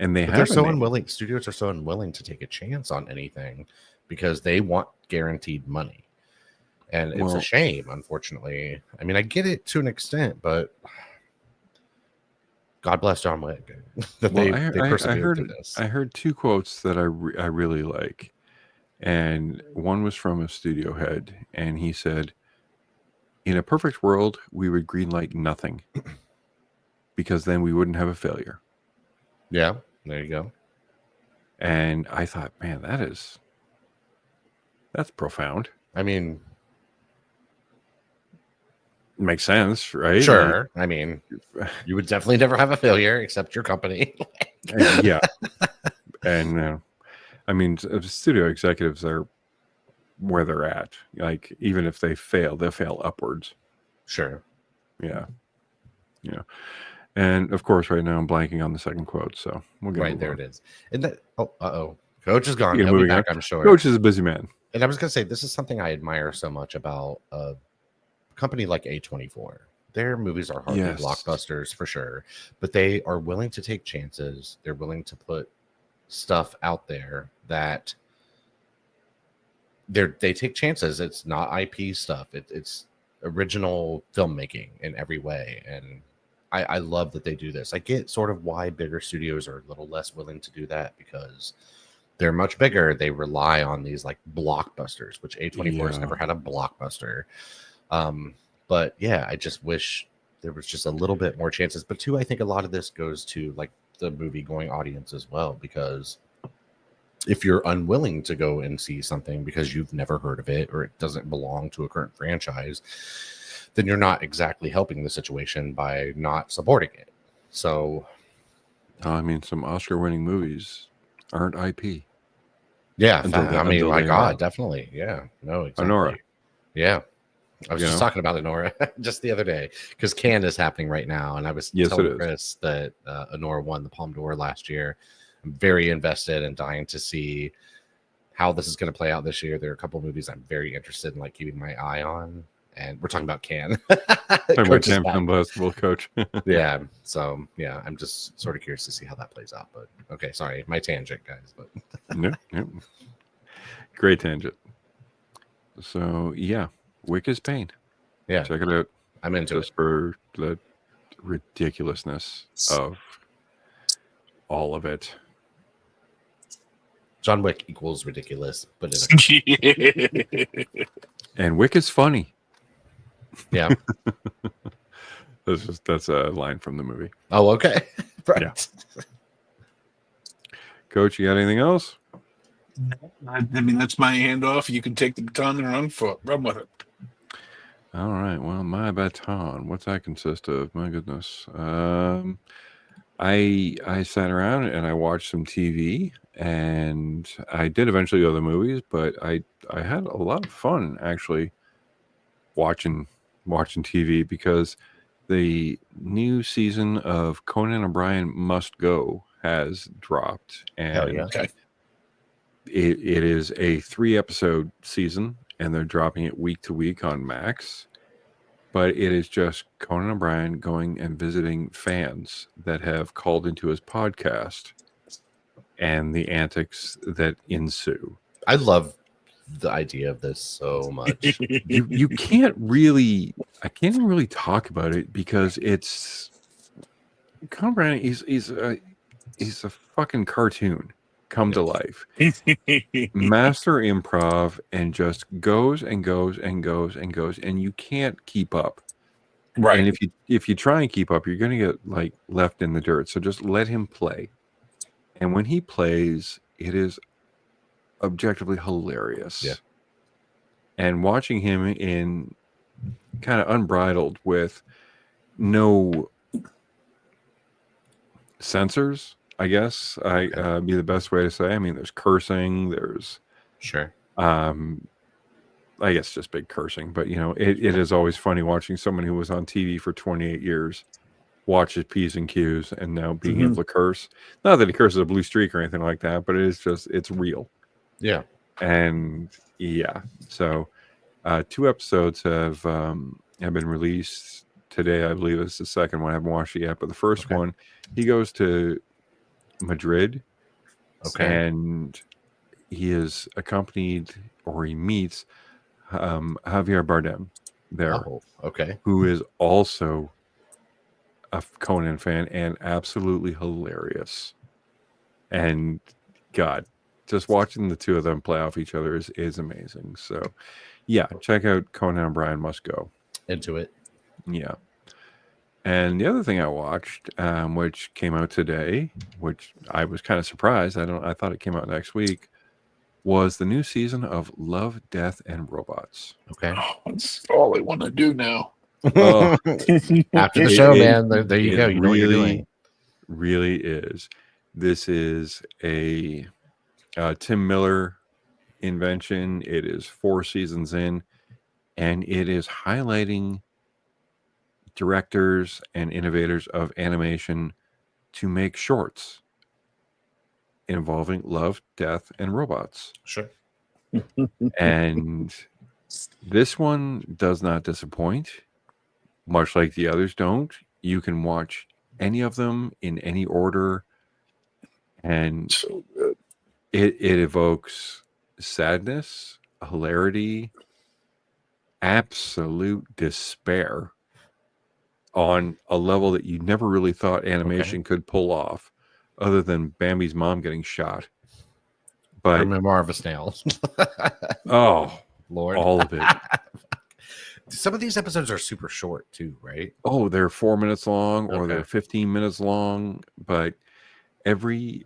and they're so unwilling. Studios are so unwilling to take a chance on anything because they want guaranteed money. And it's a shame, unfortunately. I mean, I get it to an extent, but God bless John Wick. They persevered through this. I heard two quotes that I really like. And one was from a studio head. And he said, in a perfect world, we would greenlight nothing. Because then we wouldn't have a failure. Yeah, there you go. And I thought, man, that's profound. I mean, makes sense, right? Sure. I mean, you would definitely never have a failure except your company. Yeah. And I mean, studio executives are where they're at. Even if they fail, they'll fail upwards. Sure. Yeah. Yeah. And of course, right now I'm blanking on the second quote, so we'll get right there. It is. And that Coach is gone. He'll be back, I'm sure. Coach is a busy man. And I was gonna say, this is something I admire so much about a company like A24. Their movies are hardly blockbusters for sure, but they are willing to take chances. They're willing to put stuff out there that they take chances. It's not IP stuff. It's original filmmaking in every way, and I love that they do this. I get sort of why bigger studios are a little less willing to do that because they're much bigger. They rely on these blockbusters, which A24 has never had a blockbuster. But yeah, I just wish there was just a little bit more chances. But too, I think a lot of this goes to the movie going audience as well, because if you're unwilling to go and see something because you've never heard of it or it doesn't belong to a current franchise, then you're not exactly helping the situation by not supporting it. So, I mean, some Oscar-winning movies aren't IP. Yeah, I mean, my God, definitely. Yeah, no, exactly. Anora. Yeah. I was just talking about Anora just the other day because Cannes is happening right now. And I was telling Chris that Anora won the Palme d'Or last year. I'm very invested and dying to see how this is going to play out this year. There are a couple of movies I'm very interested in, like keeping my eye on. And we're talking about Cannes. Coach. Yeah. So, yeah, I'm just sort of curious to see how that plays out. But okay, sorry, my tangent, guys. But no. Great tangent. So, yeah. Wick is Pain. Yeah, check it out. I'm into just for the ridiculousness of all of it. John Wick equals ridiculous, but and Wick is funny. Yeah, that's a line from the movie. Oh, okay, right. Yeah. Coach, you got anything else? I mean, that's my handoff. You can take the baton and run with it. All right. Well, my baton. What's that consist of? My goodness. I sat around and I watched some TV, and I did eventually go to the movies, but I had a lot of fun actually watching TV because the new season of Conan O'Brien Must Go has dropped, and it is a 3-episode season. And they're dropping it week to week on Max. But it is just Conan O'Brien going and visiting fans that have called into his podcast and the antics that ensue. I love the idea of this so much. you can't really, I can't even really talk about it because it's Conan O'Brien. He's a fucking cartoon come to life. Master improv and just goes and goes and goes and goes, and you can't keep up. Right. And if you try and keep up, you're going to get like left in the dirt. So just let him play. And when he plays, it is objectively hilarious. Yeah. And watching him in kind of unbridled with no censors, I guess be the best way to say. I mean, there's cursing, there's I guess just big cursing, but it is always funny watching someone who was on TV for 28 years watch his P's and Q's and now being able to curse. Not that he curses a blue streak or anything like that, but it's real. Yeah. And yeah, so 2 episodes have been released today. I believe it's the second one. I haven't watched it yet, but the first one, he goes to Madrid, and he is accompanied, or he meets Javier Bardem there, who is also a Conan fan and absolutely hilarious. And God, just watching the two of them play off each other is amazing. So yeah, check out Conan O'Brien Must Go. Into it. Yeah. And the other thing I watched, which came out today, which I was kind of surprised, I thought it came out next week, was the new season of Love, Death, and Robots. Okay. Oh, that's all I want to do now. After the show, man, there you go. You know what you're doing. Really is. This is a Tim Miller invention. It is 4 seasons in, and it is highlighting directors and innovators of animation to make shorts involving love, death, and robots. Sure. And this one does not disappoint, much like the others don't. You can watch any of them in any order, and so good. It evokes sadness, hilarity, absolute despair on a level that you never really thought animation could pull off, other than Bambi's mom getting shot. But Memoir of a Snail. Oh, Lord. All of it. Some of these episodes are super short too, right? Oh, they're 4 minutes long or they're 15 minutes long, but every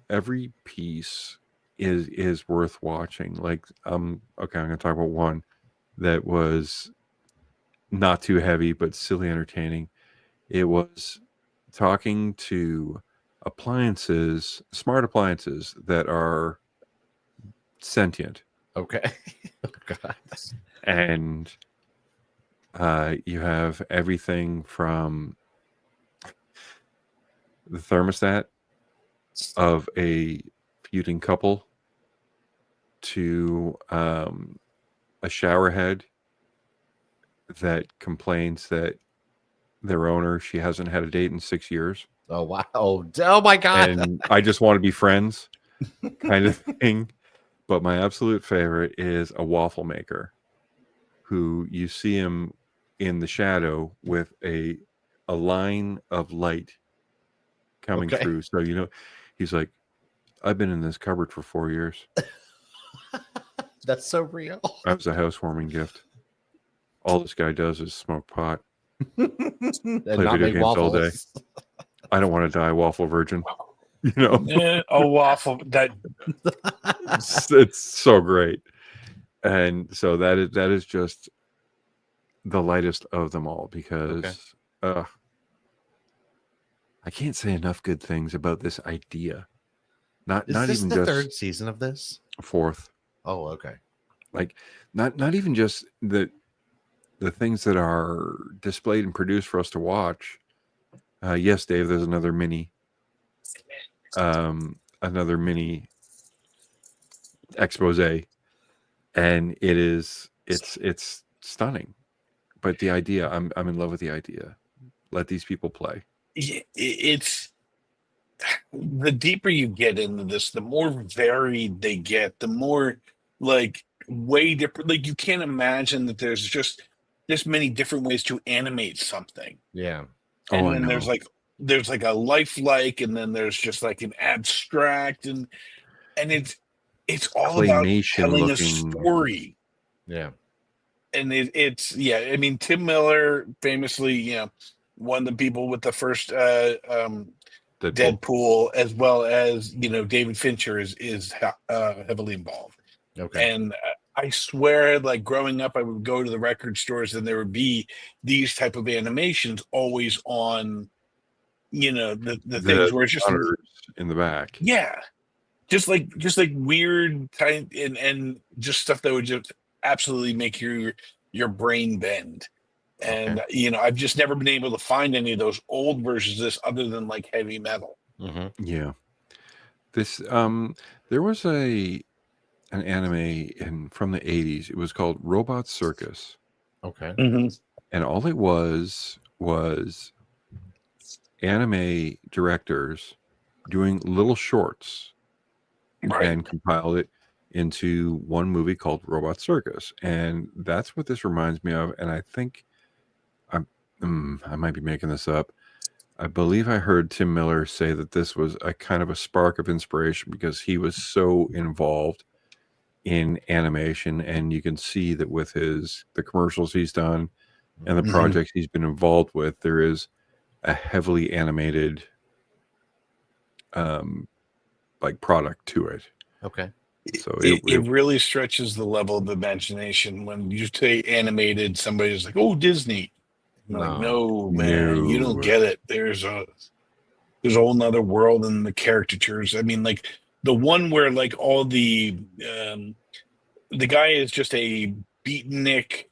piece is worth watching. Like, okay, I'm going to talk about one that was not too heavy but silly entertaining. It was talking to smart appliances that are sentient. Okay. Oh, God. And you have everything from the thermostat of a feuding couple to a shower head that complains that their owner, she hasn't had a date in 6 years. Oh, wow. Oh, my God. And I just want to be friends kind of thing. But my absolute favorite is a waffle maker who you see him in the shadow with a line of light coming through. So, he's like, I've been in this cupboard for 4 years. That's so real. That was a housewarming gift. All this guy does is smoke pot. And play video games all day. I don't want to die waffle virgin. A waffle that it's so great. And so that is just the lightest of them all, because I can't say enough good things about this idea. Not this even the just third season of this? Fourth. Oh, okay. Like not even just the things that are displayed and produced for us to watch. Yes, Dave, there's another mini expose, and it's stunning. But the idea, I'm in love with the idea. Let these people play. It's the deeper you get into this, the more varied they get, the more like way different. Like, you can't imagine that there's just this many different ways to animate something. Yeah. And then there's like a lifelike, and then there's just like an abstract, and it's all about telling a story. Yeah. And it's I mean, Tim Miller famously, one of the people with the first Deadpool, as well as David Fincher is heavily involved. Okay. And I swear, like, growing up, I would go to the record stores and there would be these type of animations always on, the things where it's just in the back. Yeah. Just like weird kind and just stuff that would just absolutely make your brain bend. And I've just never been able to find any of those old versions of this other than like heavy metal. Mm-hmm. Yeah. This there was an anime from the 80s. It was called Robot Circus. Okay. Mm-hmm. And all it was anime directors doing little shorts, right, and compiled it into one movie called Robot Circus. And that's what this reminds me of. And I think I might be making this up. I believe I heard Tim Miller say that this was a kind of a spark of inspiration because he was so involved in animation, and you can see that with the commercials he's done and the projects he's been involved with, there is a heavily animated like product to it. Okay. So it really stretches the level of imagination. When you say animated, somebody's like, "Oh, Disney." Like, no, man, you don't get it. There's a whole nother world in the caricatures. I mean, like the one where like all the guy is just a beatnik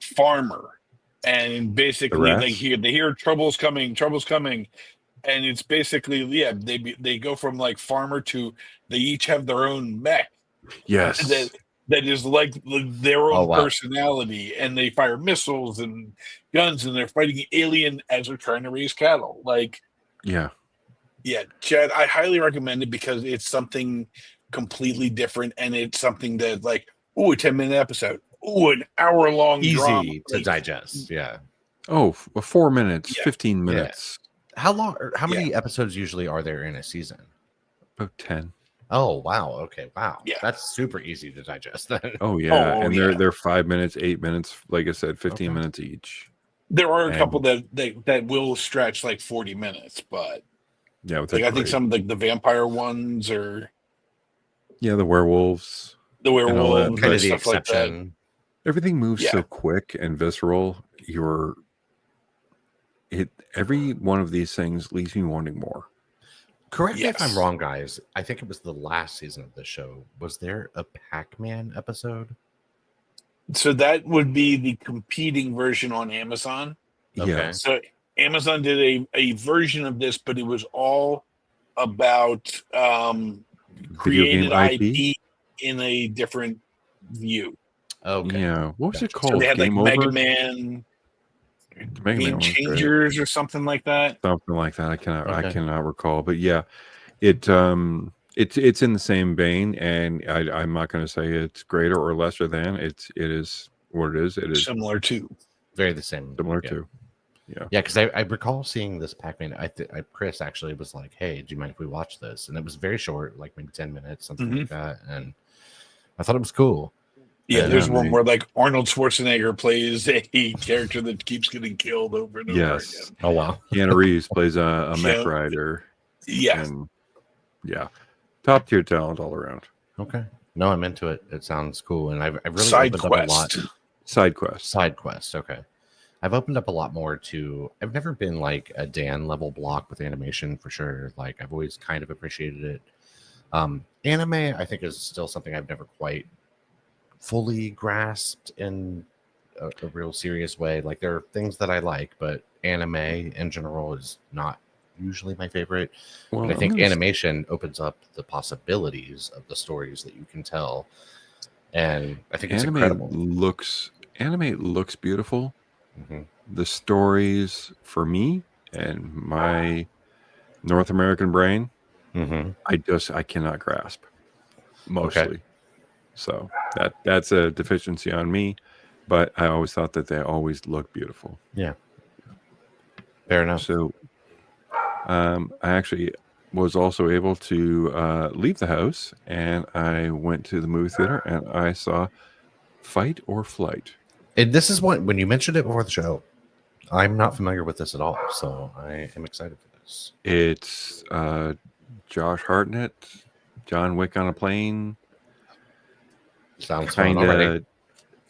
farmer, and basically they hear trouble's coming, and it's basically they go from like farmer to they each have their own mech. Yes. That is like their own personality, and they fire missiles and guns, and they're fighting alien as they're trying to raise cattle. Like, yeah, Chad, I highly recommend it because it's something completely different, and it's something that like, a 10-minute episode, an hour-long easy drama. to digest. Yeah. 4 minutes, 15 minutes. Yeah. How long? How many episodes usually are there in a season? About 10. Oh wow! Okay, wow. Yeah, that's super easy to digest. Then. They're 5 minutes, 8 minutes. Like I said, 15 minutes each. There are a couple that will stretch like 40 minutes, but yeah, like I think some of the vampire ones are Yeah, the werewolves. The werewolves, kind of the stuff exception. like that. Everything moves so quick and visceral. Every one of these things leaves me wanting more. Correct me if I'm wrong, guys. I think it was the last season of this show. Was there a Pac-Man episode? So that would be the competing version on Amazon. Okay. So Amazon did a version of this, but it was all about created IP in a different view. Okay. Yeah. What was it called? So they had Game like Over? Mega Man Game Changers or something like that. Something like that. I cannot recall. But yeah, it's in the same vein, and I'm not going to say it's greater or lesser than. It is what it is. It is similar to. Very the same. Similar to. Yeah, because I recall seeing this Pac-Man. Chris actually was like, "Hey, do you mind if we watch this?" And it was very short, like maybe 10 minutes, something like that. And I thought it was cool. Yeah, there's one where like Arnold Schwarzenegger plays a character that keeps getting killed over and over again. Oh wow. Keanu Reeves plays a mech rider. Yeah. And top tier talent all around. Okay. No, I'm into it. It sounds cool, and I've really Side opened quest. up a lot. Side quest. Okay. I've opened up a lot more to. I've never been like a Dan level block with animation for sure. Like I've always kind of appreciated it. Anime, I think, is still something I've never quite fully grasped in a real serious way. Like there are things that I like, but anime in general is not usually my favorite. Well, and I think animation opens up the possibilities of the stories that you can tell, and I think it's incredible. Anime looks beautiful. Mm-hmm. The stories, for me and my North American brain, I cannot grasp mostly. Okay. So that's a deficiency on me, but I always thought that they always looked beautiful. Yeah, fair enough. So I actually was also able to leave the house, and I went to the movie theater, and I saw Fight or Flight. And this is when you mentioned it before the show, I'm not familiar with this at all, so I am excited for this. It's Josh Hartnett, John Wick on a plane. Sounds kind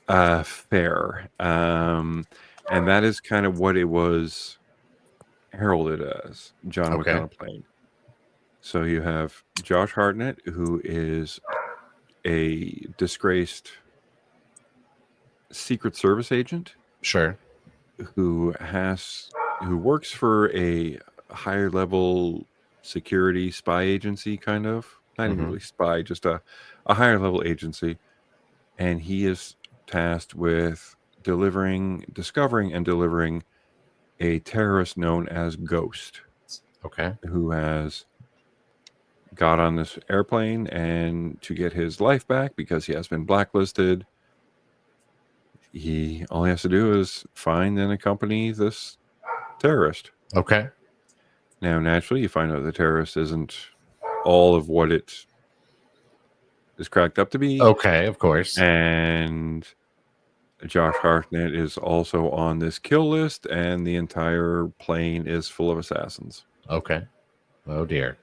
of fair, and that is kind of what it was heralded as, John Wick on a plane. So you have Josh Hartnett, who is a disgraced Secret Service agent, who works for a higher level security spy agency, kind of not even really spy, just a higher level agency, and he is tasked with discovering and delivering a terrorist known as Ghost, who has got on this airplane and to get his life back because he has been blacklisted. All he has to do is find and accompany this terrorist. Okay. Now, naturally, you find out the terrorist isn't all of what it is cracked up to be. Okay, of course. And Josh Hartnett is also on this kill list, and the entire plane is full of assassins. Okay. Oh dear.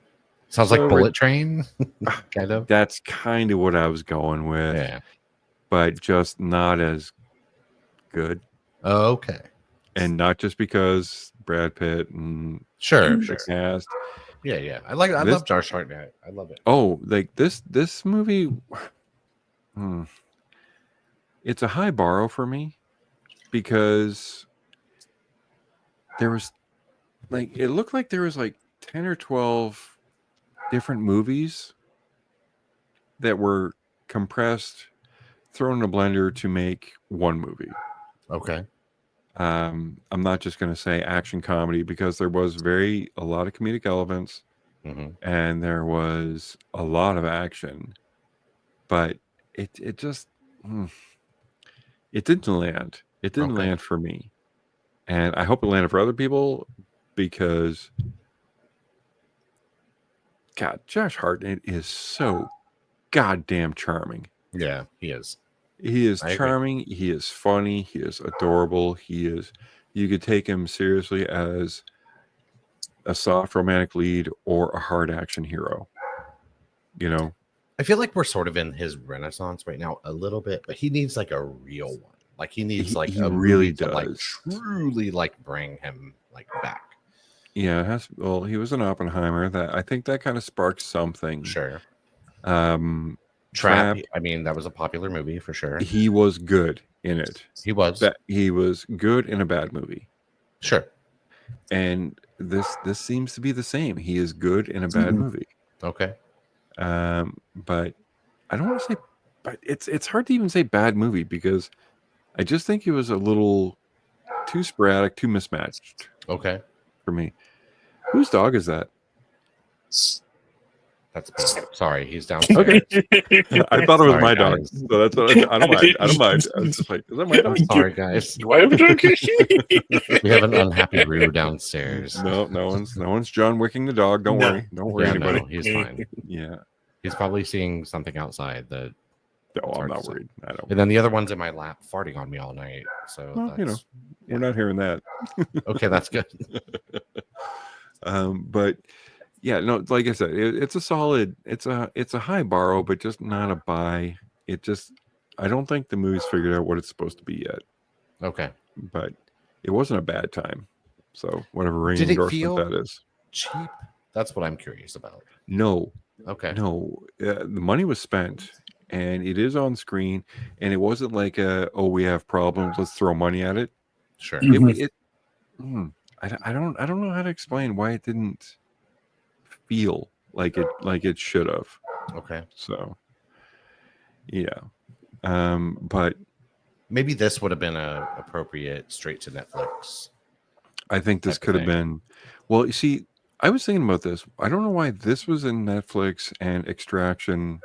Sounds like Bullet Train, kind of. That's kind of what I was going with. Yeah. But just not as good. Okay. And not just because Brad Pitt and the cast. Yeah. I love Josh Hartnett. I love it. Oh, like this movie. It's a high bar for me because there was it looked like there was 10 or 12 different movies that were compressed, thrown in a blender to make one movie. Okay. I'm not just going to say action comedy because there was a lot of comedic elements and there was a lot of action, but it just it didn't land. It didn't land for me, and I hope it landed for other people because God, Josh Hartnett is so goddamn charming. Yeah, he is. He is charming. He is funny. He is adorable. You could take him seriously as a soft romantic lead or a hard action hero. I feel like we're sort of in his renaissance right now a little bit, but he needs like a real one. Like he needs like he a really movie to like does. truly like bring him like back. Yeah, it has. Well, he was an Oppenheimer. That I think that kind of sparked something. Sure. Trap. I mean, that was a popular movie for sure. He was good in it. He was. He was good in a bad movie. Sure. And this seems to be the same. He is good in a bad movie. Okay. But I don't want to say. But it's hard to even say bad movie because I just think it was a little too sporadic, too mismatched. Okay. For me. Whose dog is that? That's big. Sorry, he's downstairs. Okay. I thought it was my guys. dog. So that's what I don't mind. I don't mind. I was just like, is that my dog? Sorry, guys. Do I have a dog? We have an unhappy Roo downstairs. No one's John Wicking the dog. Don't worry. Don't worry, anybody. No, he's fine. Yeah. He's probably seeing something outside that. Oh, I'm not worried. I don't. And then the other one's in my lap farting on me all night. So well, we're not hearing that. Okay, that's good. But yeah, no, like I said, it's a solid. It's a high borrow, but just not a buy. I don't think the movie's figured out what it's supposed to be yet. Okay, but it wasn't a bad time. So whatever ring Did it endorsement feel that is, cheap. That's what I'm curious about. No. Okay. No, the money was spent, and it is on screen, and it wasn't like we have problems, let's throw money at it. Sure. I don't know how to explain why it didn't feel like it should have. Okay. So yeah. But maybe this would have been a appropriate straight to Netflix. I think this could have been. Well, you see, I was thinking about this. I don't know why this was in Netflix and Extraction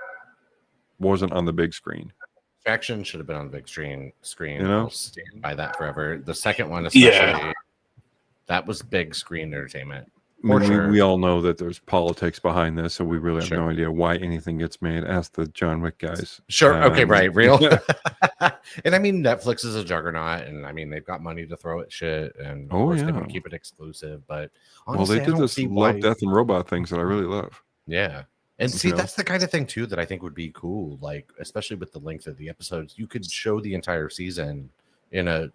wasn't on the big screen. Extraction should have been on the big screen. You know? I'll stand by that forever. The second one, especially, that was big screen entertainment. We all know that there's politics behind this, so we really have Sure. no idea why anything gets made. Ask the John Wick guys. Sure. Okay. Right. Real. And I mean, Netflix is a juggernaut, and I mean, they've got money to throw at shit, and of course they want to keep it exclusive. But honestly, they did this Love, Death, and Robot things that I really love. Yeah. And see, that's the kind of thing too that I think would be cool. Like, especially with the length of the episodes, you could show the entire season in a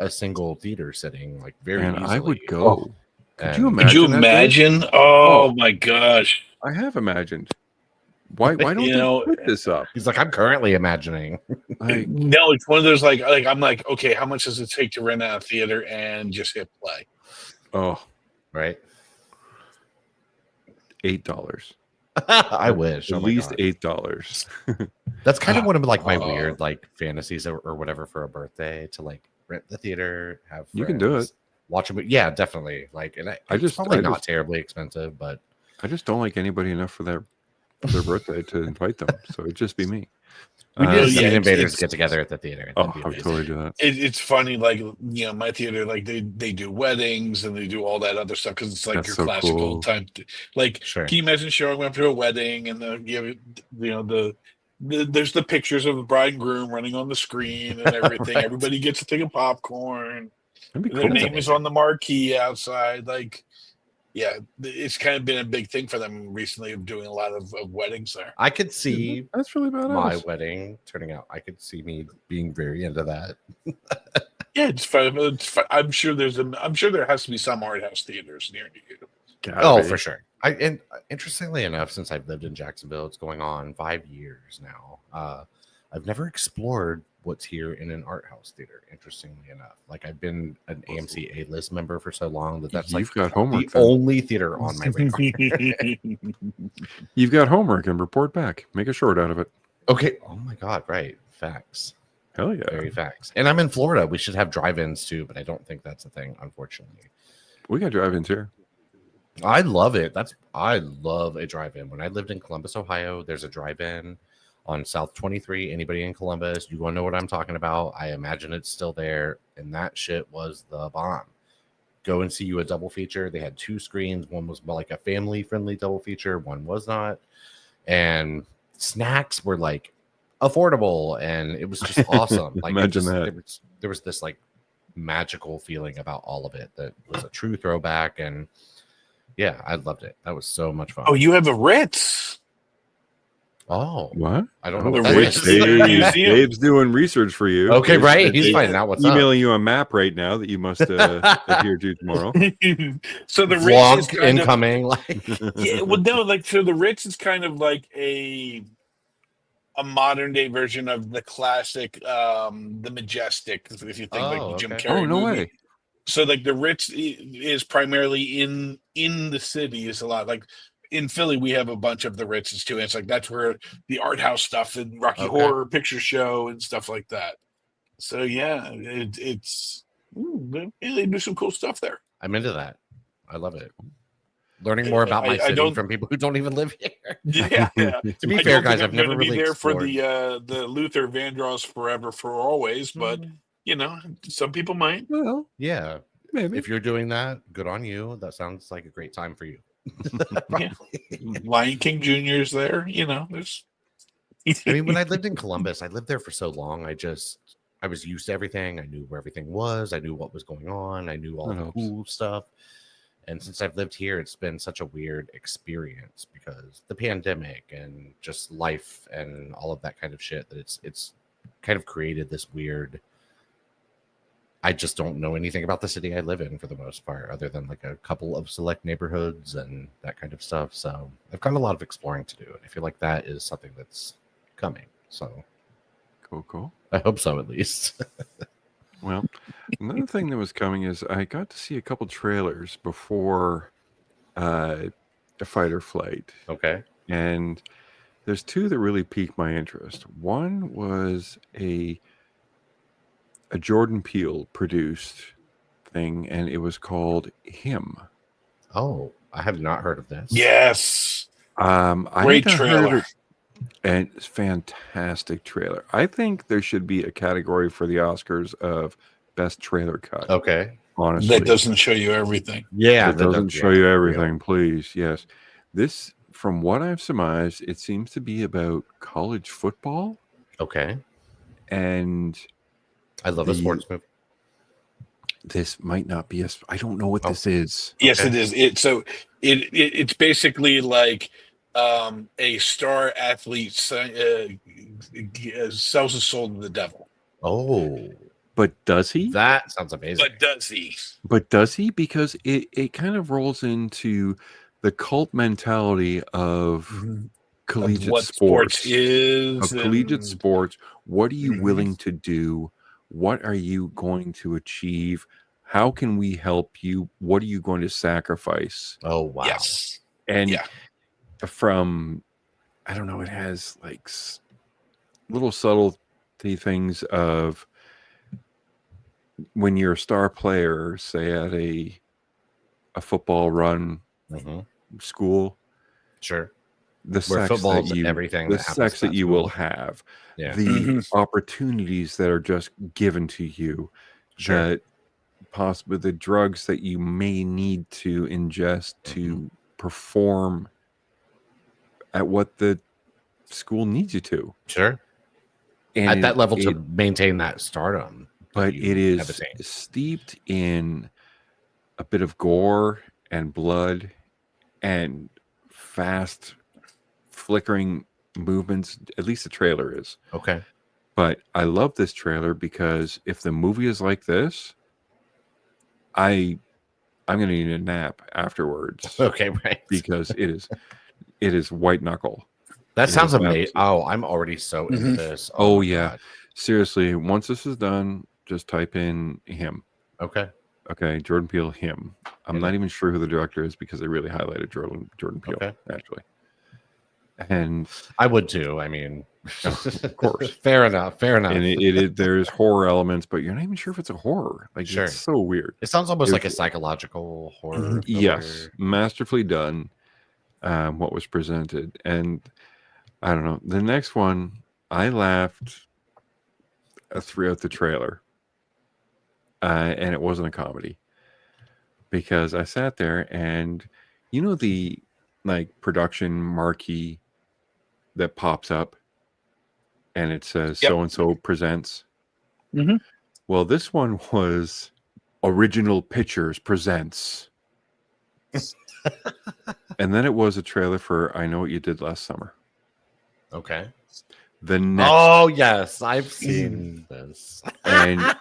single theater sitting, like very easily. I would go. Could you imagine? Oh my gosh! I have imagined. Why don't you put this up? He's like, I'm currently imagining. No, it's one of those like I'm like, okay, how much does it take to rent out a theater and just hit play? Oh, right. $8. I wish. At least $8. That's kind of one of like my weird like fantasies or whatever for a birthday, to like rent the theater, have friends, you can do it. Watch a movie. Yeah, definitely. Like, and it's probably not terribly expensive, but I just don't like anybody enough for their birthday to invite them. So it'd just be me. We did see Invaders get together at the theater. I would totally do that. It's funny, like, my theater, like they do weddings and they do all that other stuff because it's like your classical time. Like, sure. Can you imagine showing up to a wedding and there's the pictures of the bride and groom running on the screen and everything. Right. Everybody gets a thing of popcorn. Cool. Their name is on the marquee outside. Like, yeah, it's kind of been a big thing for them recently of doing a lot of weddings there. I could see that's really badass. My wedding turning out. I could see me being very into that. Yeah, it's fun. I'm sure there has to be some art house theaters near you. Oh, for sure. And interestingly enough, since I've lived in Jacksonville, it's going on 5 years now. I've never explored what's here in an art house theater. Interestingly enough, like I've been an AMC A-list member for so long that's you've got homework. The only theater on my radar. You've got homework and report back. Make a short out of it. Okay. Oh my God. Right. Facts. Hell yeah. Very facts. And I'm in Florida. We should have drive-ins too, but I don't think that's a thing, unfortunately. We got drive-ins here. I love it. I love a drive-in. When I lived in Columbus, Ohio, there's a drive-in on South 23. Anybody in Columbus, you gonna know what I'm talking about. I imagine it's still there, and that shit was the bomb. Go and see you a double feature. They had 2 screens. One was like a family-friendly double feature. One was not, and snacks were like affordable, and it was just awesome. Like, imagine that there was this like magical feeling about all of it that was a true throwback, and yeah, I loved it. That was so much fun. Oh, you have a Ritz. Oh, what? I don't know. The What that Ritz is. Museum. Dave's doing research for you. Okay, right. He's finding out what's emailing up. you a map right now that you must adhere to tomorrow. So the Ritz Vlog is kind incoming. yeah, well, no, like so the Ritz is kind of like a modern day version of the classic, the Majestic. If you think like the Jim okay. Carrey Oh, no movie. way. So like the Ritz is primarily in the city. Is a lot like in Philly we have a bunch of the Ritzes too. And it's like that's where the art house stuff and Rocky Okay. Horror Picture Show and stuff like that. So yeah, they do some cool stuff there. I'm into that. I love it. Learning more about my city from people who don't even live here. Yeah. To be fair, guys, I've never really be there explored. for the Luther Vandross Forever for Always, but you know, some people might. Well, yeah, maybe. If you're doing that, good on you. That sounds like a great time for you. Yeah. Lion King Jr. is there. You know, there's. I mean, when I lived in Columbus, I lived there for so long. I was used to everything. I knew where everything was. I knew what was going on. I knew all the cool stuff. And since I've lived here, it's been such a weird experience because the pandemic and just life and all of that kind of shit that it's kind of created this weird. I just don't know anything about the city I live in for the most part, other than like a couple of select neighborhoods and that kind of stuff. So I've got a lot of exploring to do. And I feel like that is something that's coming. So cool. I hope so, at least. Well, another thing that was coming is I got to see a couple trailers before a Fight or Flight. Okay. And there's two that really piqued my interest. One was a Jordan Peele produced thing, and it was called Him. Oh, I have not heard of this. Yes. Great trailer. And it's fantastic trailer. I think there should be a category for the Oscars of best trailer cut. Okay. Honestly. That doesn't show you everything. Yeah. That doesn't show you everything, please. Yes. This, from what I've surmised, it seems to be about college football. Okay. And I love a sports movie. This might not be I don't know what this is. Yes, it is. It's basically like a star athlete sells his soul to the devil. Oh, but does he? That sounds amazing. But does he? Because it kind of rolls into the cult mentality of collegiate what sports is of collegiate sports. What are you willing to do? What are you going to achieve? How can we help you? What are you going to sacrifice? Oh, wow. Yes. And from, I don't know, it has like little subtlety things of when you're a star player, say at a football run school. Sure. The sex that you, everything the sex that you will have, the opportunities that are just given to you, that possibly the drugs that you may need to ingest to perform at what the school needs you to. Sure. And at that level to maintain that stardom. But it is steeped in a bit of gore and blood and fast flickering movements. At least the trailer is. Okay. But I love this trailer because if the movie is like this, I'm going to need a nap afterwards. Okay, right. Because it is white knuckle. That sounds amazing. Oh, I'm already so into this. Oh yeah. God. Seriously, once this is done, just type in Him. Okay. Okay, Jordan Peele, Him. I'm not even sure who the director is because they really highlighted Jordan Peele, actually. And I would too. I mean, of course. Fair enough. And there's horror elements, but you're not even sure if it's a horror. Like, it's so weird. It sounds almost like a psychological horror. Yes, masterfully done. What was presented, and I don't know. The next one, I laughed throughout the trailer, and it wasn't a comedy because I sat there and the production marquee that pops up and it says so and so presents. Well, this one was Original Pictures presents. And then it was a trailer for I Know What You Did Last Summer. Okay. The next. Oh yes, I've seen this. And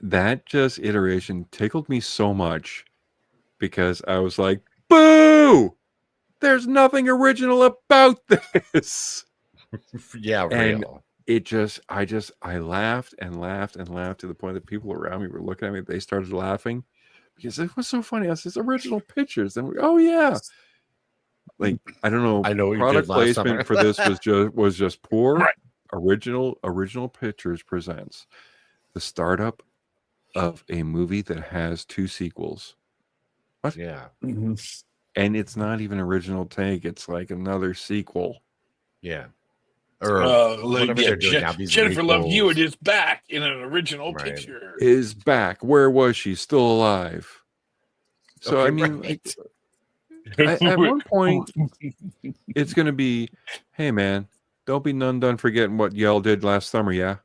that just iteration tickled me so much because I was like, boo! There's nothing original about this. Yeah, And real. I laughed and laughed and laughed to the point that people around me were looking at me. They started laughing because it was so funny. I said, original pictures. And oh yeah. Like, I don't know. I know what you Product did last summer. placement for this was just poor. Right. Original Pictures presents the startup of a movie that has 2 sequels. What? Yeah. Mm-hmm. And it's not even original take. It's like another sequel. Yeah. Or whatever they're doing now. These Jennifer Love requels. Hewitt is back in an original picture. Is back. Where was she? Still alive. So Okay, I mean, right. at one point, it's going to be, hey man, don't be none done forgetting what Yell did last summer, yeah?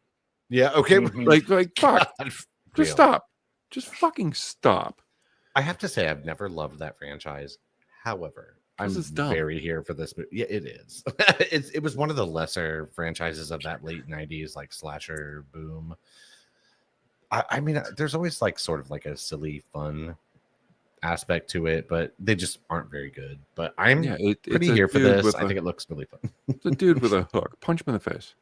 Yeah, okay. Like fuck. God, just stop. Just fucking stop. I have to say, I've never loved that franchise. However, I'm very here for this movie. Yeah, it is. It was one of the lesser franchises of that late 90s, like slasher boom. I mean, there's always like sort of like a silly, fun aspect to it, but they just aren't very good. But I'm pretty here for this. I think it looks really fun. It's a dude with a hook. Punch him in the face.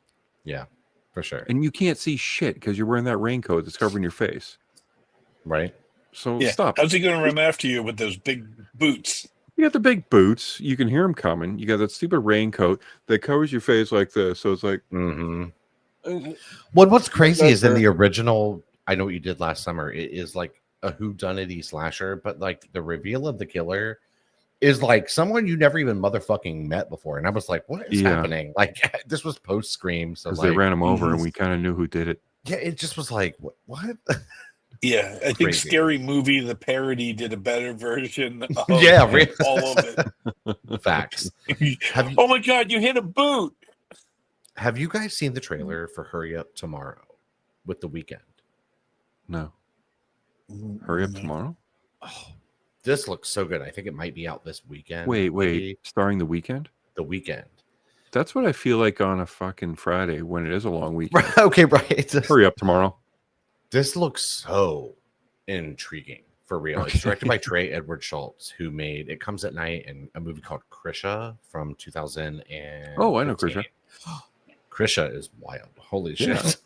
Yeah, for sure. And you can't see shit because you're wearing that raincoat that's covering your face. Right. So stop. How's he going to run after you with those big boots? You got the big boots. You can hear him coming. You got that stupid raincoat that covers your face like this. So it's like. Mm-hmm. What's crazy is in the original, I Know What You Did Last Summer, it is like a whodunity slasher, but like the reveal of the killer is like someone you never even motherfucking met before. And I was like, what is happening? Like, this was post Scream. So they ran him over and we kind of knew who did it. Yeah, it just was like, what? Yeah, I think Scary Movie, the parody, did a better version of all of it. Facts. Oh my God, you hit a boot. Have you guys seen the trailer for Hurry Up Tomorrow with The Weeknd? No. Hurry Up Tomorrow? Oh, this looks so good. I think it might be out this weekend. Wait. Maybe. Starring The Weeknd? The Weeknd. That's what I feel like on a fucking Friday when it is a long weekend. Okay, right. Hurry Up Tomorrow. This looks so intriguing for real. Okay. It's directed by Trey Edward Schultz, who made It Comes at Night and a movie called Krisha from 2000. Oh, I know Krisha. Krisha is wild. Holy shit.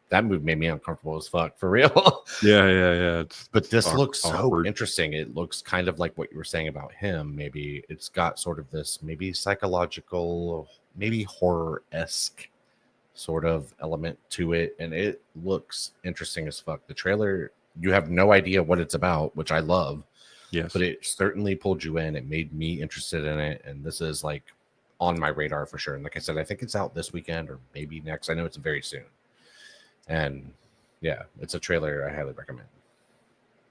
That movie made me uncomfortable as fuck for real. Yeah. But this looks so interesting. It looks kind of like what you were saying about him. Maybe it's got sort of this maybe psychological, maybe horror-esque sort of element to it, and it looks interesting as fuck. The trailer, you have no idea what it's about, which I love. Yes, but it certainly pulled you in. It made me interested in it, and this is like on my radar for sure. And like I said, I think it's out this weekend or maybe next. I know it's very soon, and yeah, it's a trailer I highly recommend.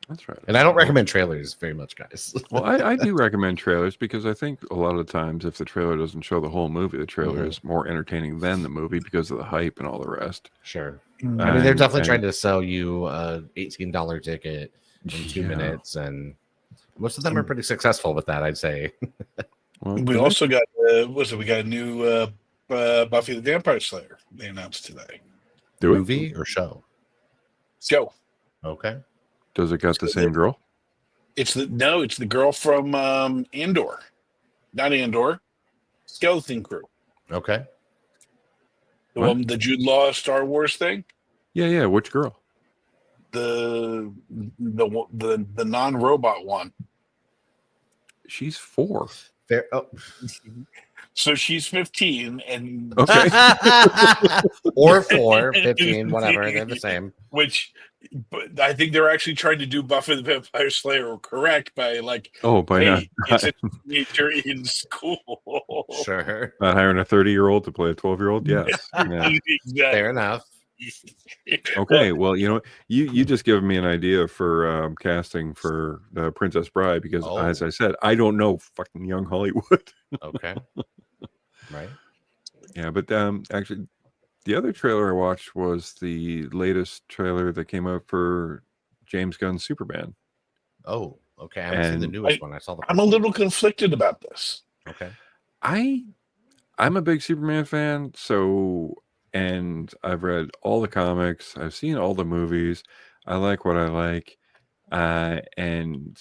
That's right. And I don't recommend trailers very much, guys. Well, I do recommend trailers because I think a lot of the times if the trailer doesn't show the whole movie, the trailer is more entertaining than the movie because of the hype and all the rest. Sure. I mean, they're definitely trying to sell you a $18 ticket in 2 minutes, and most of them are pretty successful with that, I'd say. Well, we also got we got a new Buffy the Vampire Slayer they announced today. Movie or show? Show. Okay. Does it got the same girl? It's the girl from Andor. Not Andor. Skeleton Crew. Okay. The Jude Law Star Wars thing? Yeah. Which girl? The non-robot one. She's 4. Fair. Oh. So she's 15 and okay. Or 4, 15, whatever. They're the same. But I think they're actually trying to do Buffy the Vampire Slayer correct by like, not it's a teenager in school. Sure. Not hiring a 30-year-old to play a 12-year-old. Yes. Yeah. Exactly. Fair enough. Okay, well, you just given me an idea for casting for the Princess Bride because, as I said, I don't know fucking young Hollywood. Okay. Right. Yeah, but actually, the other trailer I watched was the latest trailer that came out for James Gunn's Superman. Oh, okay. I haven't seen the newest one. I saw the. I'm a little conflicted about this. Okay. I'm a big Superman fan, and I've read all the comics, I've seen all the movies. I like what I like. And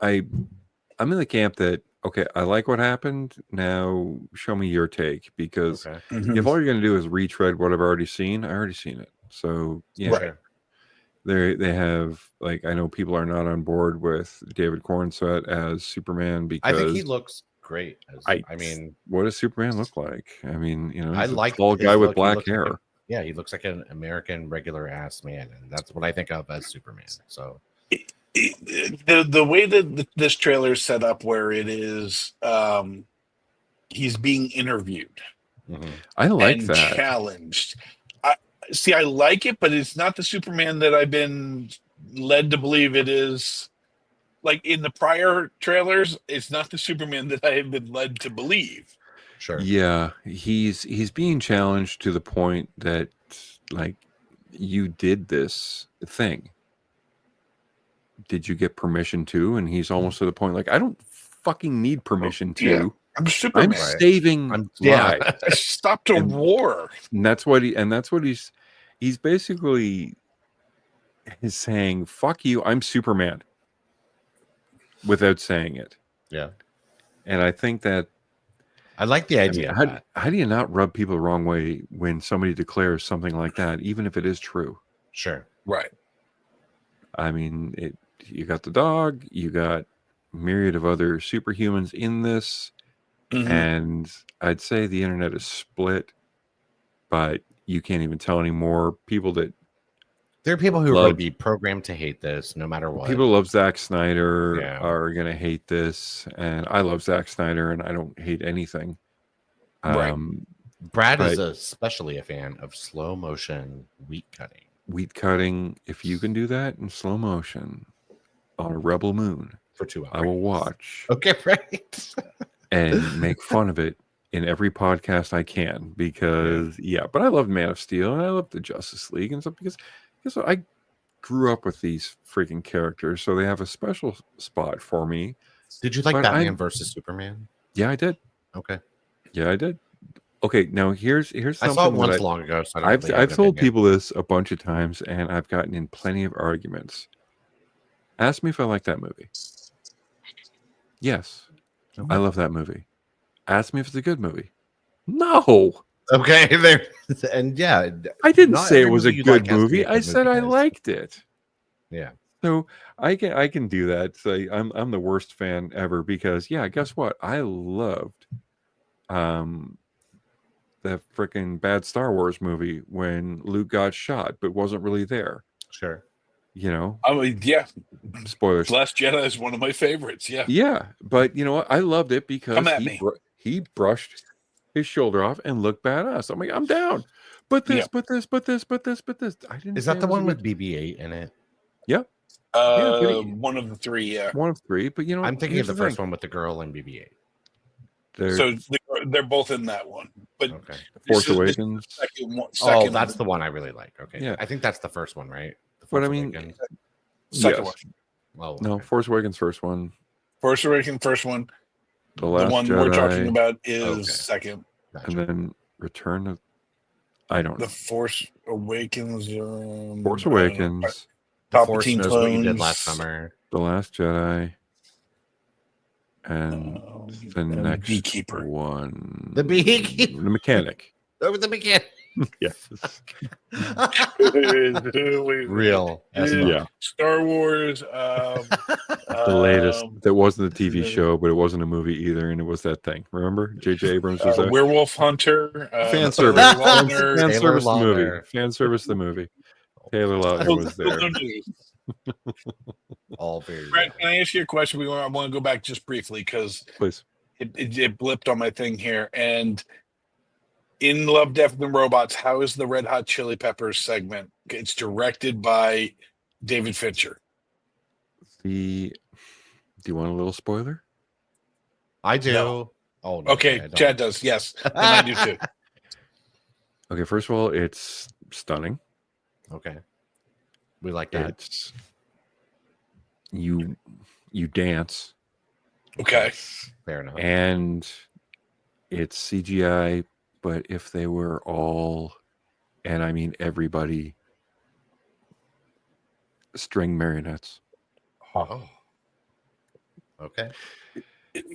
I'm in the camp that, okay, I like what happened. Now show me your take, because if all you're going to do is retread what I've already seen, I already seen it. So yeah, Right. They have, like, I know people are not on board with David Cornsett as Superman because I think he looks great. I mean, what does Superman look like? I mean, you know, I he's like a tall his guy with look. He black looks like hair. yeah, he looks like an American regular ass man, and that's what I think of as Superman. So the way that this trailer is set up, where it is, he's being interviewed. I like and that. challenged. I like it, but it's not the Superman that I've been led to believe it is. Like in the prior trailers, it's not the Superman that I have been led to believe. sure. Yeah, he's being challenged to the point that, like, you did this thing. Did you get permission to? And he's almost to the point, like, I don't fucking need permission to. Yeah, I'm Superman. I'm saving lives. I stopped a war. And that's what he's basically is saying, fuck you, I'm Superman, without saying it. Yeah. And I think that I like the idea. How do you not rub people the wrong way when somebody declares something like that, even if it is true? Sure. Right. I mean, you got the dog, you got a myriad of other superhumans in this, and I'd say the internet is split, but you can't even tell anymore. There are people who are going to be programmed to hate this no matter what. People who love Zack Snyder are going to hate this, and I love Zack Snyder, and I don't hate anything. Right. Brad is especially a fan of slow motion wheat cutting. Wheat cutting, if you can do that in slow motion on a rebel moon for 2 hours, I will watch. Okay, right. And make fun of it in every podcast I can, because but I love Man of Steel and I love the Justice League and stuff, because I grew up with these freaking characters, so they have a special spot for me. Did you like Batman versus Superman? Yeah, I did. Okay. Yeah, I did. Okay, now here's something I saw it once long ago. So I've told people this a bunch of times, and I've gotten in plenty of arguments. Ask me if I like that movie. Yes, I love that movie. Ask me if it's a good movie. No. Okay, there and I didn't say it was a good movie. I said I liked it. Yeah. So I can do that. So I'm the worst fan ever, because guess what? I loved the freaking bad Star Wars movie when Luke got shot but wasn't really there. Sure. You know? I mean, spoilers. Last Jedi is one of my favorites. Yeah. Yeah, but you know what? I loved it because he brushed his shoulder off and looked badass. I'm like, I'm down. But this. I didn't. Is that the one with BB-8 in it? Yeah. One of the three. Yeah. One of three. But you know, I'm thinking of the first one with the girl and BB-8. So they're both in that one. But Force Awakens. Second that's the one I really like. Okay. Yeah. I think that's the first one, right? But I mean, second one. Well, no, Force Awakens first one. Force Awakens first one. The one Jedi, we're talking about is second. Gotcha. And then Return of, I don't know. The Force Awakens. Force Awakens. The Force knows what you did last summer. The Last Jedi. And the next Beekeeper. one. The Beekeeper. The Mechanic. Over the Mechanic. Yes. Real. Yeah. Star Wars. The latest. That wasn't a TV show, but it wasn't a movie either, and it was that thing. Remember? J.J. Abrams was there. Werewolf Hunter. Fan service. Fan service the movie. Fan service the movie. Taylor Lautner was there. All very. Brad, can I ask you a question? I want to go back just briefly because please. It blipped on my thing here. And in Love, Death, and Robots, how is the Red Hot Chili Peppers segment? It's directed by David Fincher. Do you want a little spoiler? I do. No. Oh, no, okay. Chad does. Yes, and I do too. Okay. First of all, it's stunning. Okay. We like that. It's you dance. Okay. Fair enough. And it's CGI, but if they were all, and I mean everybody, string marionettes. Oh. Okay.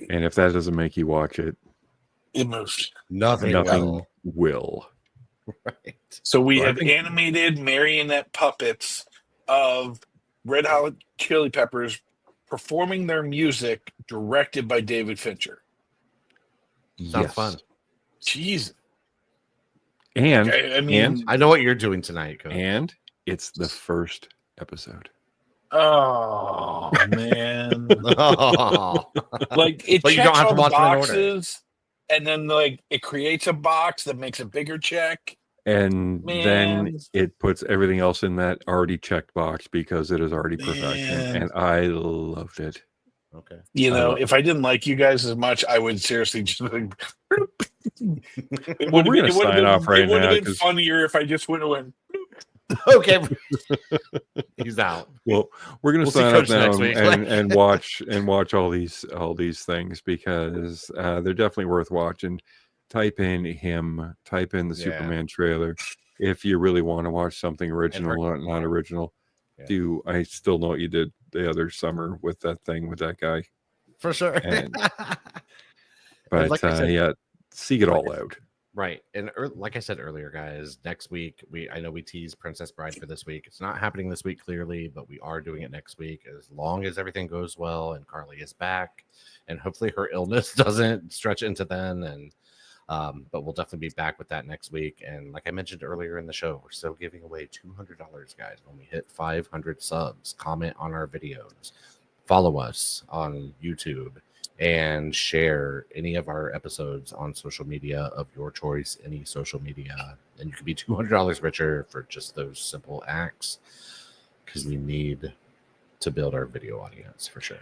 And if that doesn't make you watch it, It moved. Nothing will. Right. So we have animated marionette puppets of Red Hot Chili Peppers performing their music directed by David Fincher. Sounds fun. Jeez. And okay, I mean, I know what you're doing tonight, Coach. And it's the first episode. Oh man. Oh. Like it But checks you don't have all to watch the them in order. boxes, and then like it creates a box that makes a bigger check. And then it puts everything else in that already checked box because it is already perfection. And I loved it. Okay. You know, if I didn't like you guys as much, I would seriously just like it would have been funnier if I just went away. Okay. He's out. Well, we're gonna sign up now and watch all these things because they're definitely worth watching. Type in the Superman trailer if you really want to watch something original or not original. Yeah. I still know what you did the other summer with that thing with that guy. For sure. But seek it all out. Right. And like I said earlier, guys, next week, I know we teased Princess Bride for this week. It's not happening this week, clearly, but we are doing it next week as long as everything goes well and Carly is back. And hopefully her illness doesn't stretch into then. And but we'll definitely be back with that next week. And like I mentioned earlier in the show, we're still giving away $200, guys, when we hit 500 subs. Comment on our videos. Follow us on YouTube. And share any of our episodes on social media of your choice, any social media. And you can be $200 richer for just those simple acts because we need to build our video audience for sure.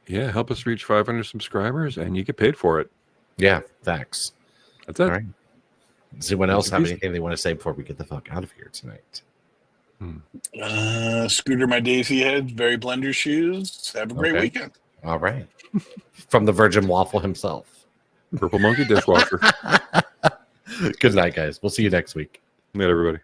Yeah, help us reach 500 subscribers and you get paid for it. Yeah, facts. That's it. All right. Does anyone else have anything they want to say before we get the fuck out of here tonight? Scooter, my daisy head, very blender shoes. Have a great weekend. All right. From the Virgin Waffle himself. Purple Monkey Dishwasher. Good night, guys. We'll see you next week. Good night, everybody.